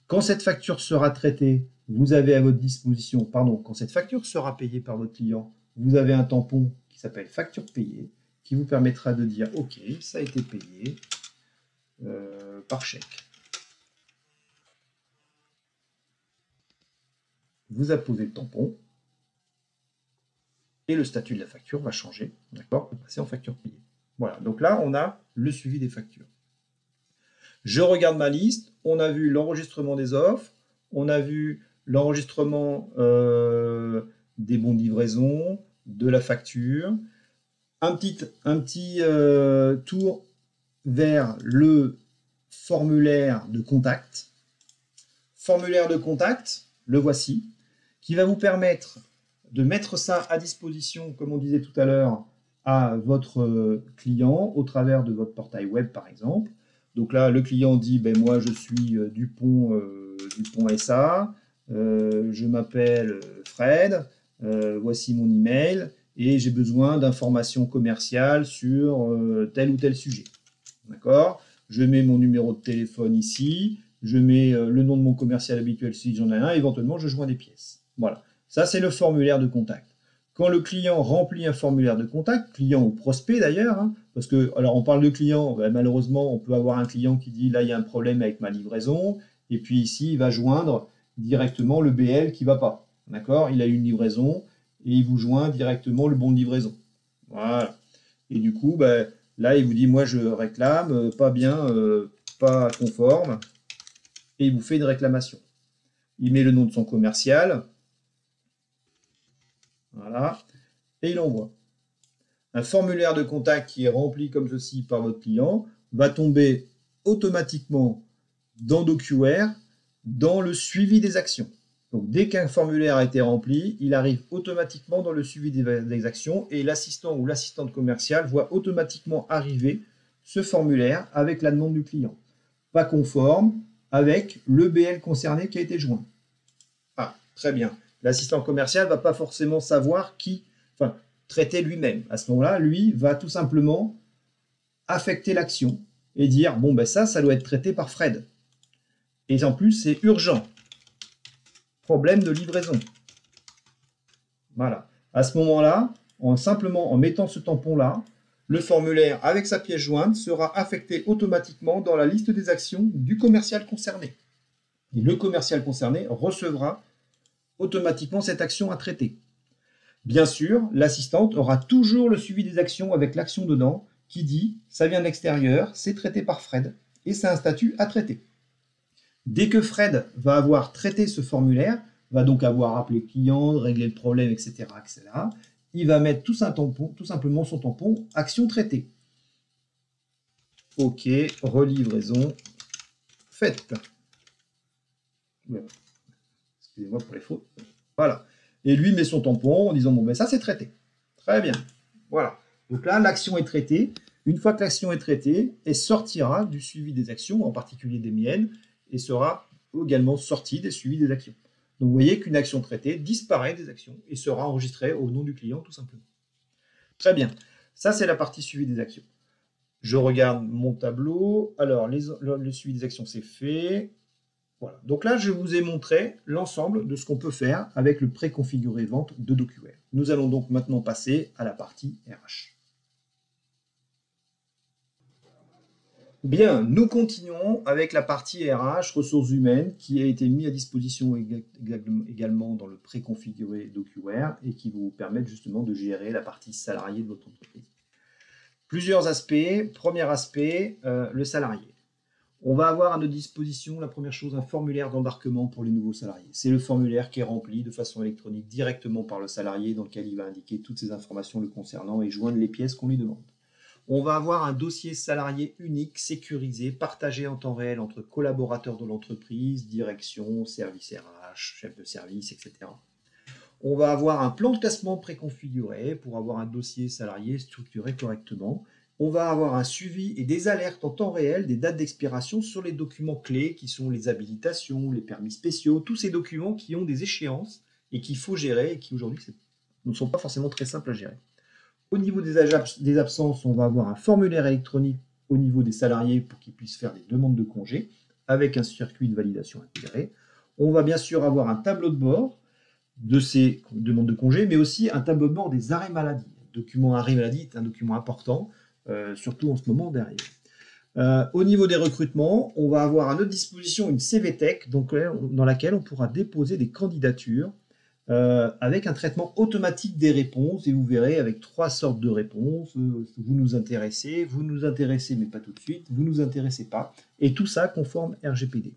Quand cette facture sera traitée, vous avez à votre disposition, quand cette facture sera payée par votre client, vous avez un tampon qui s'appelle facture payée, qui vous permettra de dire « Ok, ça a été payé par chèque ». Vous apposez le tampon et le statut de la facture va changer, d'accord, pour passer en facture payée. Voilà, donc là, on a le suivi des factures. Je regarde ma liste, on a vu l'enregistrement des offres, on a vu l'enregistrement des bons de livraison, de la facture, un petit tour vers le formulaire de contact. Formulaire de contact, le voici, qui va vous permettre de mettre ça à disposition, comme on disait tout à l'heure, à votre client au travers de votre portail web, par exemple. Donc là, le client dit, ben moi je suis Dupont SA, je m'appelle Fred, voici mon email, et j'ai besoin d'informations commerciales sur tel ou tel sujet. D'accord? Je mets mon numéro de téléphone ici, je mets le nom de mon commercial habituel si j'en ai un, éventuellement je joins des pièces. Voilà, ça c'est le formulaire de contact. Quand le client remplit un formulaire de contact, client ou prospect d'ailleurs, hein, parce que, alors on parle de client, ben, malheureusement on peut avoir un client qui dit là il y a un problème avec ma livraison, et puis ici il va joindre directement le BL qui ne va pas. D'accord? Il a une livraison et il vous joint directement le bon de livraison. Voilà. Et du coup, ben, là il vous dit moi je réclame, pas bien, pas conforme, et il vous fait une réclamation. Il met le nom de son commercial, voilà, et il envoie. Un formulaire de contact qui est rempli comme ceci par votre client va tomber automatiquement dans DocuWare dans le suivi des actions. Donc dès qu'un formulaire a été rempli, il arrive automatiquement dans le suivi des actions et l'assistant ou l'assistante commerciale voit automatiquement arriver ce formulaire avec la demande du client. Pas conforme avec le BL concerné qui a été joint. Ah, très bien. L'assistant commercial ne va pas forcément savoir traiter lui-même. À ce moment-là, lui va tout simplement affecter l'action et dire bon ben ça doit être traité par Fred. Et en plus, c'est urgent. Problème de livraison. Voilà. À ce moment-là, simplement en mettant ce tampon-là, le formulaire avec sa pièce jointe sera affecté automatiquement dans la liste des actions du commercial concerné. Et le commercial concerné recevra automatiquement cette action à traiter. Bien sûr, l'assistante aura toujours le suivi des actions avec l'action dedans qui dit « ça vient de l'extérieur, c'est traité par Fred et c'est un statut à traiter ». Dès que Fred va avoir traité ce formulaire, va donc avoir appelé le client, réglé le problème, etc., il va mettre tout simplement son tampon « action traitée ». OK, relivraison faite. Excusez-moi pour les fautes. Voilà. Et lui met son tampon en disant bon ben ça c'est traité. Très bien. Voilà. Donc là l'action est traitée. Une fois que l'action est traitée, elle sortira du suivi des actions, en particulier des miennes, et sera également sortie des suivis des actions. Donc vous voyez qu'une action traitée disparaît des actions et sera enregistrée au nom du client tout simplement. Très bien. Ça c'est la partie suivi des actions. Je regarde mon tableau. Alors le suivi des actions c'est fait. Voilà. Donc là, je vous ai montré l'ensemble de ce qu'on peut faire avec le préconfiguré vente de DocuWare. Nous allons donc maintenant passer à la partie RH. Bien, nous continuons avec la partie RH, ressources humaines, qui a été mise à disposition également dans le préconfiguré DocuWare et qui vous permet justement de gérer la partie salarié de votre entreprise. Plusieurs aspects. Premier aspect, le salarié. On va avoir à notre disposition, la première chose, un formulaire d'embarquement pour les nouveaux salariés. C'est le formulaire qui est rempli de façon électronique directement par le salarié dans lequel il va indiquer toutes ces informations le concernant et joindre les pièces qu'on lui demande. On va avoir un dossier salarié unique, sécurisé, partagé en temps réel entre collaborateurs de l'entreprise, direction, service RH, chef de service, etc. On va avoir un plan de classement préconfiguré pour avoir un dossier salarié structuré correctement. On va avoir un suivi et des alertes en temps réel des dates d'expiration sur les documents clés qui sont les habilitations, les permis spéciaux, tous ces documents qui ont des échéances et qu'il faut gérer et qui aujourd'hui ne sont pas forcément très simples à gérer. Au niveau des absences, on va avoir un formulaire électronique au niveau des salariés pour qu'ils puissent faire des demandes de congés avec un circuit de validation intégré. On va bien sûr avoir un tableau de bord de ces demandes de congés, mais aussi un tableau de bord des arrêts maladie. Le document arrêt maladie est un document important, surtout en ce moment derrière. Au niveau des recrutements, on va avoir à notre disposition une CVTech dans laquelle on pourra déposer des candidatures avec un traitement automatique des réponses. Et vous verrez avec 3 sortes de réponses. Vous nous intéressez mais pas tout de suite, vous nous intéressez pas. Et tout ça conforme RGPD.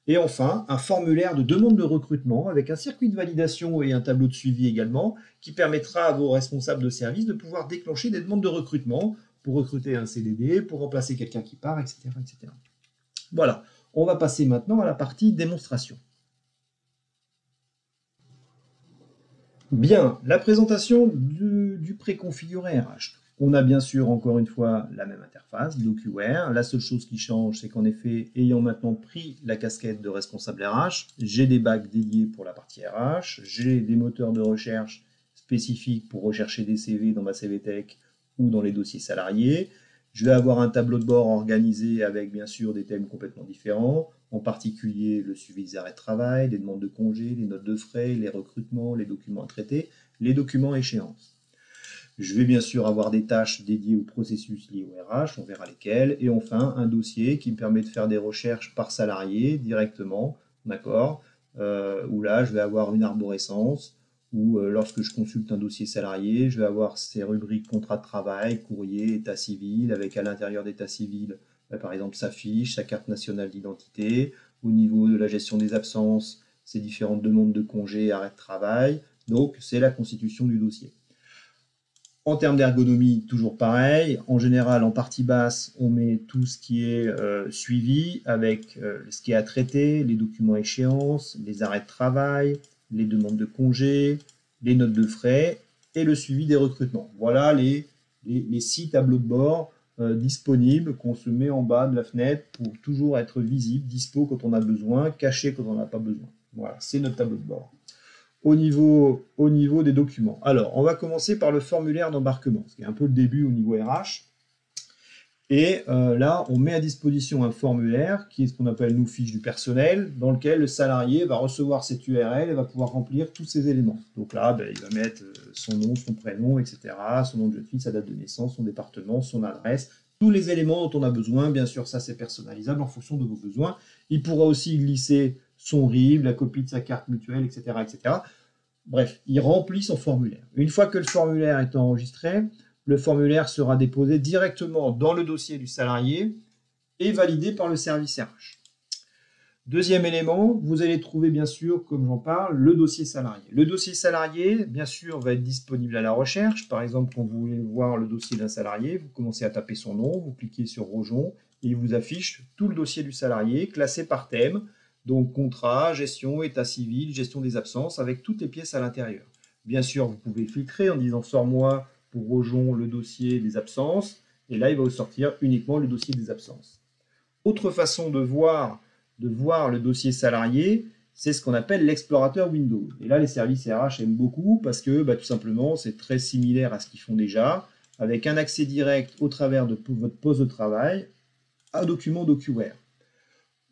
Et enfin, un formulaire de demande de recrutement avec un circuit de validation et un tableau de suivi également qui permettra à vos responsables de service de pouvoir déclencher des demandes de recrutement pour recruter un CDD, pour remplacer quelqu'un qui part, etc., etc. Voilà, on va passer maintenant à la partie démonstration. Bien, la présentation du préconfiguré RH. On a bien sûr, encore une fois, la même interface, DocuWare. La seule chose qui change, c'est qu'en effet, ayant maintenant pris la casquette de responsable RH, j'ai des bacs dédiés pour la partie RH, j'ai des moteurs de recherche spécifiques pour rechercher des CV dans ma CVTech ou dans les dossiers salariés. Je vais avoir un tableau de bord organisé avec bien sûr des thèmes complètement différents, en particulier le suivi des arrêts de travail, les demandes de congés, les notes de frais, les recrutements, les documents à traiter, les documents à échéance. Je vais bien sûr avoir des tâches dédiées au processus liés au RH, on verra lesquelles, et enfin un dossier qui me permet de faire des recherches par salarié directement, d'accord, où là je vais avoir une arborescence, où lorsque je consulte un dossier salarié, je vais avoir ces rubriques contrat de travail, courrier, état civil, avec à l'intérieur d'état civil, par exemple sa fiche, sa carte nationale d'identité, au niveau de la gestion des absences, ces différentes demandes de congés, arrêt de travail, donc c'est la constitution du dossier. En termes d'ergonomie, toujours pareil. En général, en partie basse, on met tout ce qui est suivi avec ce qui est à traiter, les documents à échéance, les arrêts de travail, les demandes de congés, les notes de frais et le suivi des recrutements. Voilà les 6 tableaux de bord disponibles qu'on se met en bas de la fenêtre pour toujours être visible, dispo quand on a besoin, caché quand on n'a pas besoin. Voilà, c'est notre tableau de bord. Au niveau des documents. Alors, on va commencer par le formulaire d'embarquement, ce qui est un peu le début au niveau RH. Et là, on met à disposition un formulaire qui est ce qu'on appelle nous fiche du personnel, dans lequel le salarié va recevoir cette URL et va pouvoir remplir tous ces éléments. Donc là, il va mettre son nom, son prénom, etc., son nom de jeune fille, sa date de naissance, son département, son adresse, tous les éléments dont on a besoin. Bien sûr, ça c'est personnalisable en fonction de vos besoins. Il pourra aussi glisser son RIB, la copie de sa carte mutuelle, etc., etc. Bref, il remplit son formulaire. Une fois que le formulaire est enregistré, le formulaire sera déposé directement dans le dossier du salarié et validé par le service RH. Deuxième élément, vous allez trouver bien sûr, comme j'en parle, le dossier salarié. Le dossier salarié, bien sûr, va être disponible à la recherche. Par exemple, quand vous voulez voir le dossier d'un salarié, vous commencez à taper son nom, vous cliquez sur Rojon et il vous affiche tout le dossier du salarié classé par thème. Donc contrat, gestion, état civil, gestion des absences, avec toutes les pièces à l'intérieur. Bien sûr, vous pouvez filtrer en disant sors-moi pour Rojon le dossier des absences, et là il va vous sortir uniquement le dossier des absences. Autre façon de voir le dossier salarié, c'est ce qu'on appelle l'explorateur Windows. Et là, les services RH aiment beaucoup parce que tout simplement, c'est très similaire à ce qu'ils font déjà, avec un accès direct au travers de votre poste de travail à document DocuWare.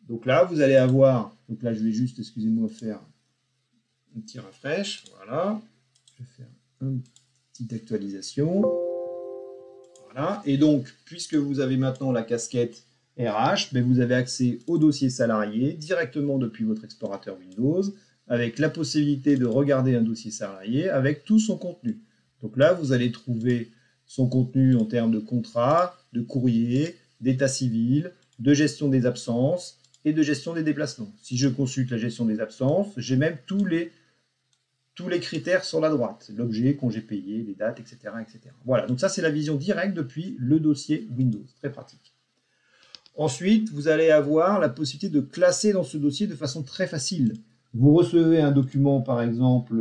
Donc là, vous allez avoir, donc là je vais juste, excusez-moi, faire un petit refresh, voilà, je vais faire une petite actualisation, voilà, et donc, puisque vous avez maintenant la casquette RH, vous avez accès au dossier salarié directement depuis votre explorateur Windows, avec la possibilité de regarder un dossier salarié avec tout son contenu. Donc là, vous allez trouver son contenu en termes de contrat, de courrier, d'état civil, de gestion des absences, et de gestion des déplacements. Si je consulte la gestion des absences, j'ai même tous les critères sur la droite, l'objet, congé payé, les dates, etc., etc. Voilà, donc ça c'est la vision directe depuis le dossier Windows, très pratique. Ensuite, vous allez avoir la possibilité de classer dans ce dossier de façon très facile. Vous recevez un document, par exemple,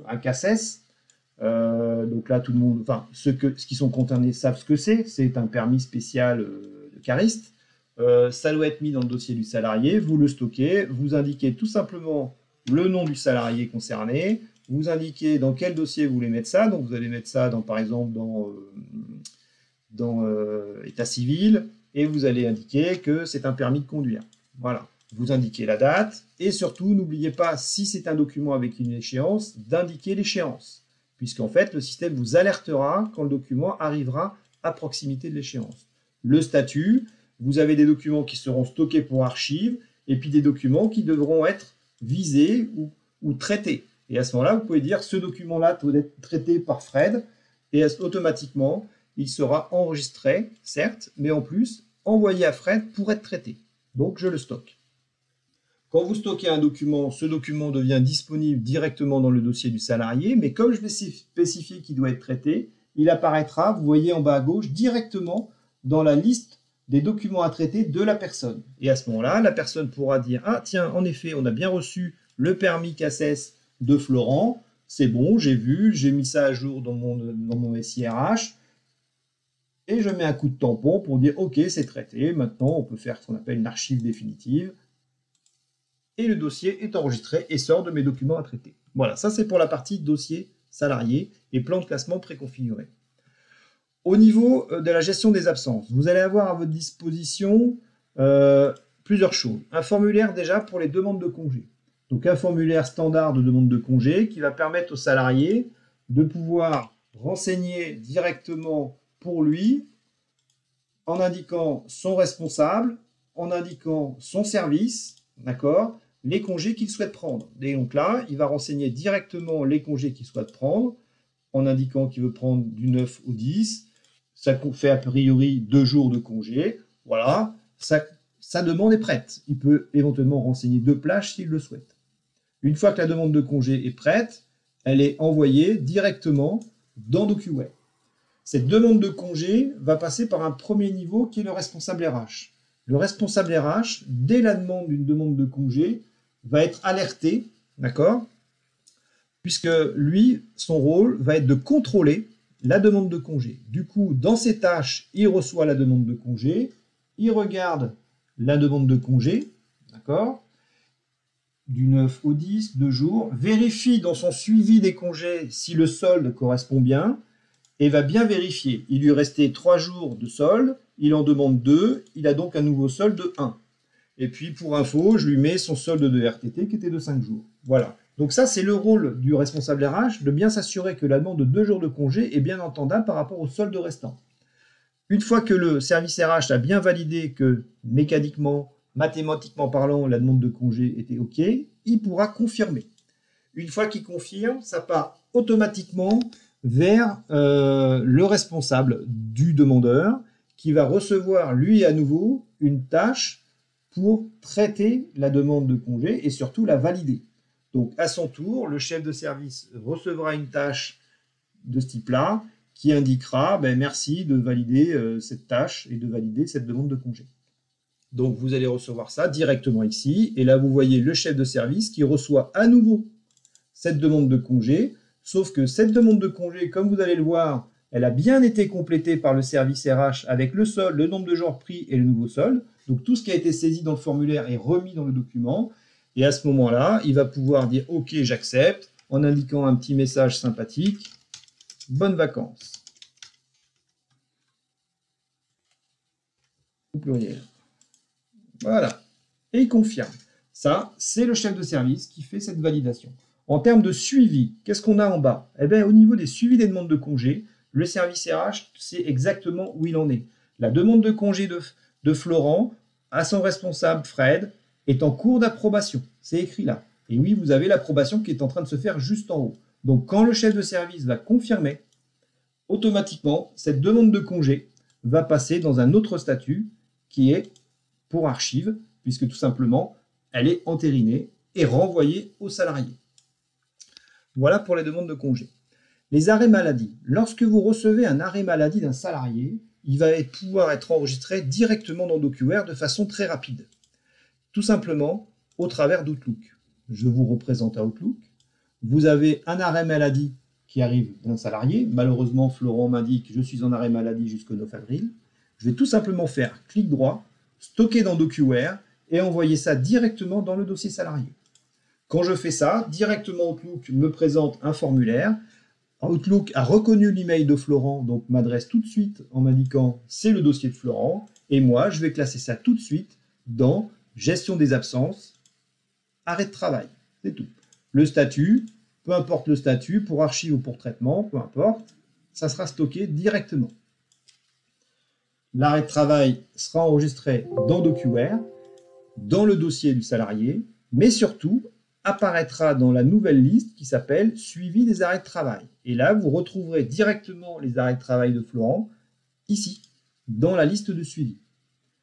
un CACES, donc là tout le monde, enfin ceux qui sont concernés savent ce que c'est un permis spécial de cariste. Ça doit être mis dans le dossier du salarié, vous le stockez, vous indiquez tout simplement le nom du salarié concerné, vous indiquez dans quel dossier vous voulez mettre ça, donc vous allez mettre ça par exemple dans état civil, et vous allez indiquer que c'est un permis de conduire. Voilà, vous indiquez la date, et surtout n'oubliez pas, si c'est un document avec une échéance, d'indiquer l'échéance, puisqu'en fait le système vous alertera quand le document arrivera à proximité de l'échéance. Le statut, vous avez des documents qui seront stockés pour archives, et puis des documents qui devront être visés ou traités. Et à ce moment-là, vous pouvez dire, ce document-là doit être traité par Fred, et automatiquement, il sera enregistré, certes, mais en plus, envoyé à Fred pour être traité. Donc, je le stocke. Quand vous stockez un document, ce document devient disponible directement dans le dossier du salarié, mais comme je vais spécifier qu'il doit être traité, il apparaîtra, vous voyez en bas à gauche, directement dans la liste des documents à traiter de la personne. Et à ce moment-là, la personne pourra dire « Ah tiens, en effet, on a bien reçu le permis CACES de Florent, c'est bon, j'ai vu, j'ai mis ça à jour dans mon SIRH, Et je mets un coup de tampon pour dire OK, c'est traité. Maintenant, on peut faire ce qu'on appelle une archive définitive. Et le dossier est enregistré et sort de mes documents à traiter. Voilà, ça c'est pour la partie dossier salarié et plan de classement préconfiguré. Au niveau de la gestion des absences, vous allez avoir à votre disposition plusieurs choses. Un formulaire déjà pour les demandes de congé. Donc un formulaire standard de demande de congé qui va permettre au salarié de pouvoir renseigner directement pour lui en indiquant son responsable, en indiquant son service, d'accord, les congés qu'il souhaite prendre. Et donc là, il va renseigner directement les congés qu'il souhaite prendre en indiquant qu'il veut prendre du 9 au 10. Ça fait a priori 2 jours de congé. Voilà, sa demande est prête. Il peut éventuellement renseigner 2 plages s'il le souhaite. Une fois que la demande de congé est prête, elle est envoyée directement dans DocuWare. Cette demande de congé va passer par un premier niveau qui est le responsable RH. Le responsable RH, dès la demande d'une demande de congé, va être alerté, d'accord, puisque lui, son rôle va être de contrôler la demande de congé. Du coup, dans ses tâches, il reçoit la demande de congé, il regarde la demande de congé, d'accord, du 9 au 10, 2 jours, vérifie dans son suivi des congés si le solde correspond bien, et va bien vérifier. Il lui restait 3 jours de solde, il en demande 2, il a donc un nouveau solde de 1. Et puis, pour info, je lui mets son solde de RTT qui était de 5 jours. Voilà. Donc ça, c'est le rôle du responsable RH, de bien s'assurer que la demande de 2 jours de congé est bien entendable par rapport au solde restant. Une fois que le service RH a bien validé que mécaniquement, mathématiquement parlant, la demande de congé était OK, il pourra confirmer. Une fois qu'il confirme, ça part automatiquement vers le responsable du demandeur qui va recevoir, lui à nouveau, une tâche pour traiter la demande de congé et surtout la valider. Donc à son tour, le chef de service recevra une tâche de ce type-là qui indiquera merci de valider cette tâche et de valider cette demande de congé. Donc vous allez recevoir ça directement ici et là vous voyez le chef de service qui reçoit à nouveau cette demande de congé, sauf que cette demande de congé, comme vous allez le voir, elle a bien été complétée par le service RH avec le solde, le nombre de jours pris et le nouveau solde. Donc tout ce qui a été saisi dans le formulaire est remis dans le document. Et à ce moment-là, il va pouvoir dire « Ok, j'accepte » en indiquant un petit message sympathique « Bonnes vacances ». Au pluriel. Voilà. Et il confirme. Ça, c'est le chef de service qui fait cette validation. En termes de suivi, qu'est-ce qu'on a en bas? Eh bien, au niveau des suivis des demandes de congé, le service RH sait exactement où il en est. La demande de congé de Florent à son responsable Fred est en cours d'approbation. C'est écrit là. Et oui, vous avez l'approbation qui est en train de se faire juste en haut. Donc, quand le chef de service va confirmer, automatiquement, cette demande de congé va passer dans un autre statut qui est pour archive, puisque tout simplement, elle est entérinée et renvoyée au salarié. Voilà pour les demandes de congé. Les arrêts maladie. Lorsque vous recevez un arrêt maladie d'un salarié, il va pouvoir être enregistré directement dans DocuWare de façon très rapide. Tout simplement au travers d'Outlook. Je vous représente à Outlook. Vous avez un arrêt maladie qui arrive d'un salarié. Malheureusement, Florent m'indique que je suis en arrêt maladie jusqu'au 9 avril. Je vais tout simplement faire clic droit, stocker dans DocuWare et envoyer ça directement dans le dossier salarié. Quand je fais ça, directement Outlook me présente un formulaire. Outlook a reconnu l'email de Florent, donc m'adresse tout de suite en m'indiquant c'est le dossier de Florent. Et moi, je vais classer ça tout de suite dans gestion des absences, arrêt de travail. C'est tout. Le statut, peu importe le statut, pour archive ou pour traitement, peu importe, ça sera stocké directement. L'arrêt de travail sera enregistré dans DocuWare, dans le dossier du salarié, mais surtout apparaîtra dans la nouvelle liste qui s'appelle Suivi des arrêts de travail. Et là, vous retrouverez directement les arrêts de travail de Florent, ici, dans la liste de suivi.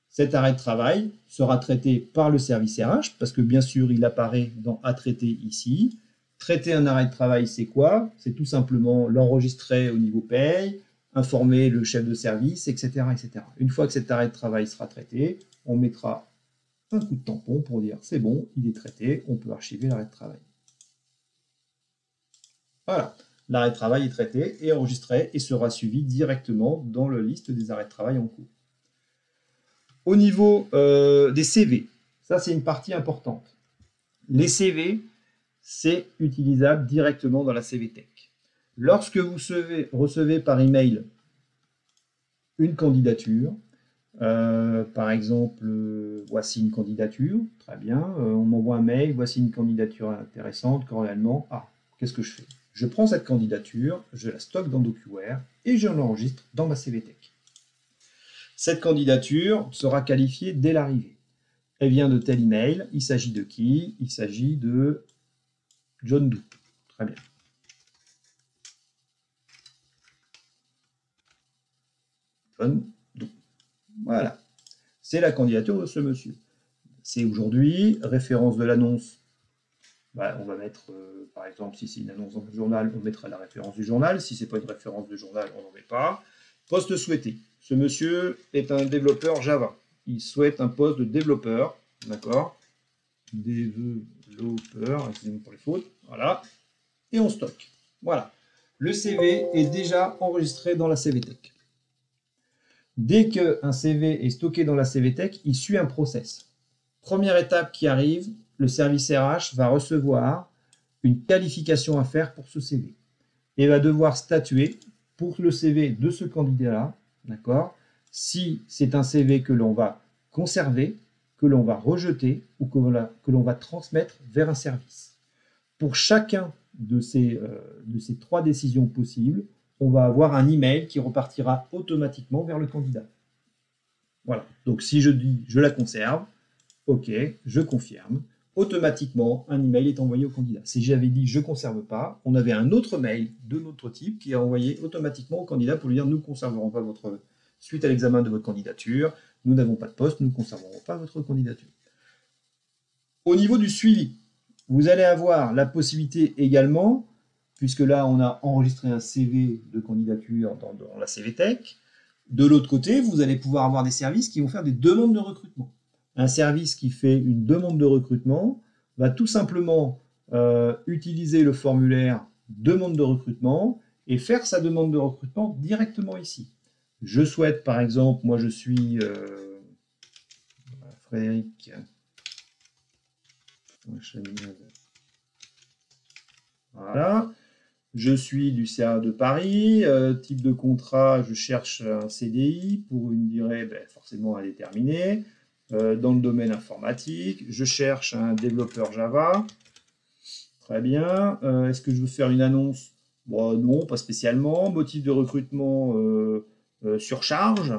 Cet arrêt de travail sera traité par le service RH, parce que bien sûr, il apparaît dans « À traiter » ici. Traiter un arrêt de travail, c'est quoi? C'est tout simplement l'enregistrer au niveau paye, informer le chef de service, etc., etc. Une fois que cet arrêt de travail sera traité, on mettra un coup de tampon pour dire c'est bon, il est traité, on peut archiver l'arrêt de travail. Voilà. l'arrêt de travail est traité et enregistré et sera suivi directement dans la liste des arrêts de travail en cours. Au niveau des CV, ça c'est une partie importante. Les CV, c'est utilisable directement dans la CVTech. Lorsque vous recevez par email une candidature, par exemple, voici une candidature, très bien, on m'envoie un mail, voici une candidature intéressante, cordialement. Ah, qu'est-ce que je fais? Je prends cette candidature, je la stocke dans DocuWare et je l'enregistre dans ma CVTech. Cette candidature sera qualifiée dès l'arrivée. Elle vient de tel email, il s'agit de qui? Il s'agit de John Doe. Très bien. John Doe. Voilà. C'est la candidature de ce monsieur. C'est aujourd'hui, référence de l'annonce. Bah, on va mettre, par exemple, si c'est une annonce dans le journal, on mettra la référence du journal. Si ce n'est pas une référence de journal, on n'en met pas. Poste souhaité. Ce monsieur est un développeur Java. Il souhaite un poste de développeur. D'accord? Développeur, excusez-moi pour les fautes. Voilà. Et on stocke. Voilà. Le CV est déjà enregistré dans la CVTech. Dès qu'un CV est stocké dans la CVTech, il suit un process. Première étape qui arrive, le service RH va recevoir une qualification à faire pour ce CV et va devoir statuer pour le CV de ce candidat-là, d'accord, si c'est un CV que l'on va conserver, que l'on va rejeter ou que l'on va transmettre vers un service. Pour chacun de ces 3 décisions possibles, on va avoir un email qui repartira automatiquement vers le candidat. Voilà. Donc si je dis je la conserve, ok, je confirme, automatiquement un email est envoyé au candidat. Si j'avais dit je ne conserve pas, on avait un autre mail de notre type qui est envoyé automatiquement au candidat pour lui dire nous ne conserverons pas votre suite à l'examen de votre candidature, nous n'avons pas de poste, nous ne conserverons pas votre candidature. Au niveau du suivi, vous allez avoir la possibilité également, puisque là on a enregistré un CV de candidature dans la CVTech, de l'autre côté, vous allez pouvoir avoir des services qui vont faire des demandes de recrutement. Un service qui fait une demande de recrutement va tout simplement utiliser le formulaire demande de recrutement et faire sa demande de recrutement directement ici. Je souhaite, par exemple, moi je suis Frédéric. Voilà. Je suis du CA de Paris. Type de contrat, je cherche un CDI pour une durée forcément indéterminée. Dans le domaine informatique, je cherche un développeur Java. Très bien. Est-ce que je veux faire une annonce? Bon, non, pas spécialement. Motif de recrutement, surcharge.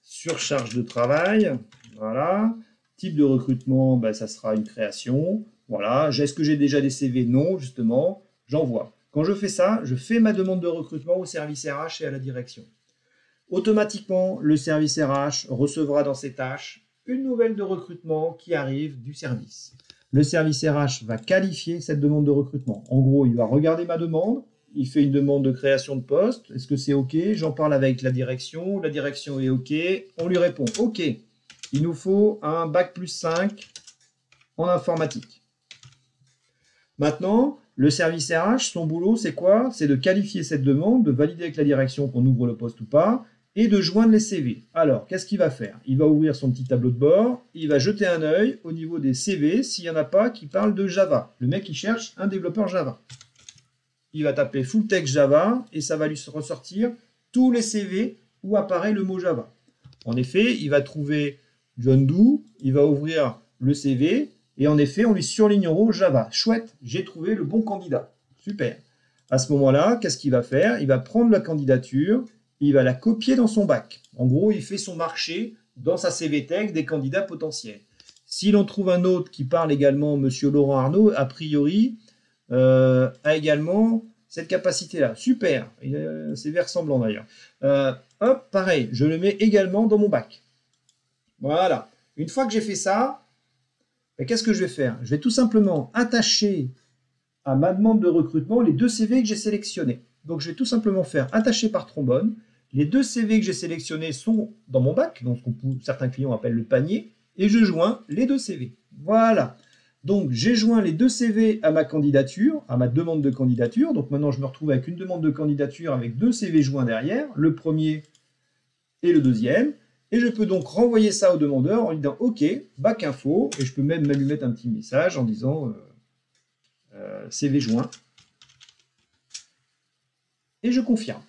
Surcharge de travail. Voilà. Type de recrutement, ça sera une création. Voilà. Est-ce que j'ai déjà des CV? Non, justement. J'envoie. Quand je fais ça, je fais ma demande de recrutement au service RH et à la direction. Automatiquement, le service RH recevra dans ses tâches une nouvelle de recrutement qui arrive du service. Le service RH va qualifier cette demande de recrutement. En gros, il va regarder ma demande, il fait une demande de création de poste. Est-ce que c'est OK? J'en parle avec la direction est OK. On lui répond OK. Il nous faut un bac+5 en informatique. Maintenant, le service RH, son boulot, c'est quoi? C'est de qualifier cette demande, de valider avec la direction qu'on ouvre le poste ou pas, et de joindre les CV. Alors, qu'est-ce qu'il va faire? Il va ouvrir son petit tableau de bord, il va jeter un œil au niveau des CV, s'il n'y en a pas qui parlent de Java. Le mec, il cherche un développeur Java. Il va taper full text Java, et ça va lui ressortir tous les CV où apparaît le mot Java. En effet, il va trouver John Doe, il va ouvrir le CV, et en effet, on lui surligne en haut Java. Chouette, j'ai trouvé le bon candidat. Super. À ce moment-là, qu'est-ce qu'il va faire? Il va prendre la candidature, il va la copier dans son bac. En gros, il fait son marché dans sa CVTech des candidats potentiels. Si l'on trouve un autre qui parle également, M. Laurent Arnaud, a priori, a également cette capacité-là. Super. C'est vers semblant d'ailleurs. Hop, pareil, je le mets également dans mon bac. Voilà. Une fois que j'ai fait ça, qu'est-ce que je vais faire? Je vais tout simplement attacher à ma demande de recrutement les 2 CV que j'ai sélectionnés. Donc, je vais tout simplement faire attacher par trombone. Les 2 CV que j'ai sélectionnés sont dans mon bac, donc ce que certains clients appellent le panier, et je joins les 2 CV. Voilà. Donc, j'ai joint les 2 CV à ma candidature, à ma demande de candidature. Donc, maintenant, je me retrouve avec une demande de candidature avec 2 CV joints derrière, le premier et le deuxième. Et je peux donc renvoyer ça au demandeur en lui disant « Ok, bac info », et je peux même lui mettre un petit message en disant CV joint. Et je confirme.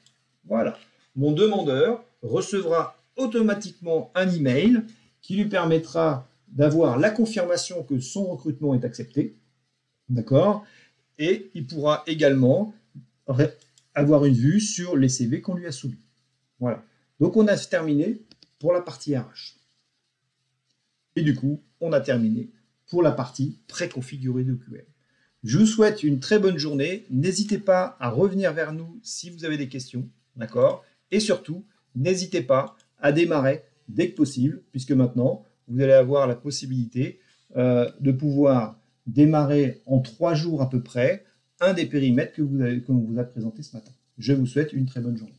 Voilà. Mon demandeur recevra automatiquement un email qui lui permettra d'avoir la confirmation que son recrutement est accepté. D'accord? Et il pourra également avoir une vue sur les CV qu'on lui a soumis. Voilà. Donc, on a terminé pour la partie RH. Et du coup, on a terminé pour la partie préconfigurée de QL. Je vous souhaite une très bonne journée. N'hésitez pas à revenir vers nous si vous avez des questions. D'accord? Et surtout, n'hésitez pas à démarrer dès que possible, puisque maintenant, vous allez avoir la possibilité de pouvoir démarrer en 3 jours à peu près un des périmètres qu'on vous a présenté ce matin. Je vous souhaite une très bonne journée.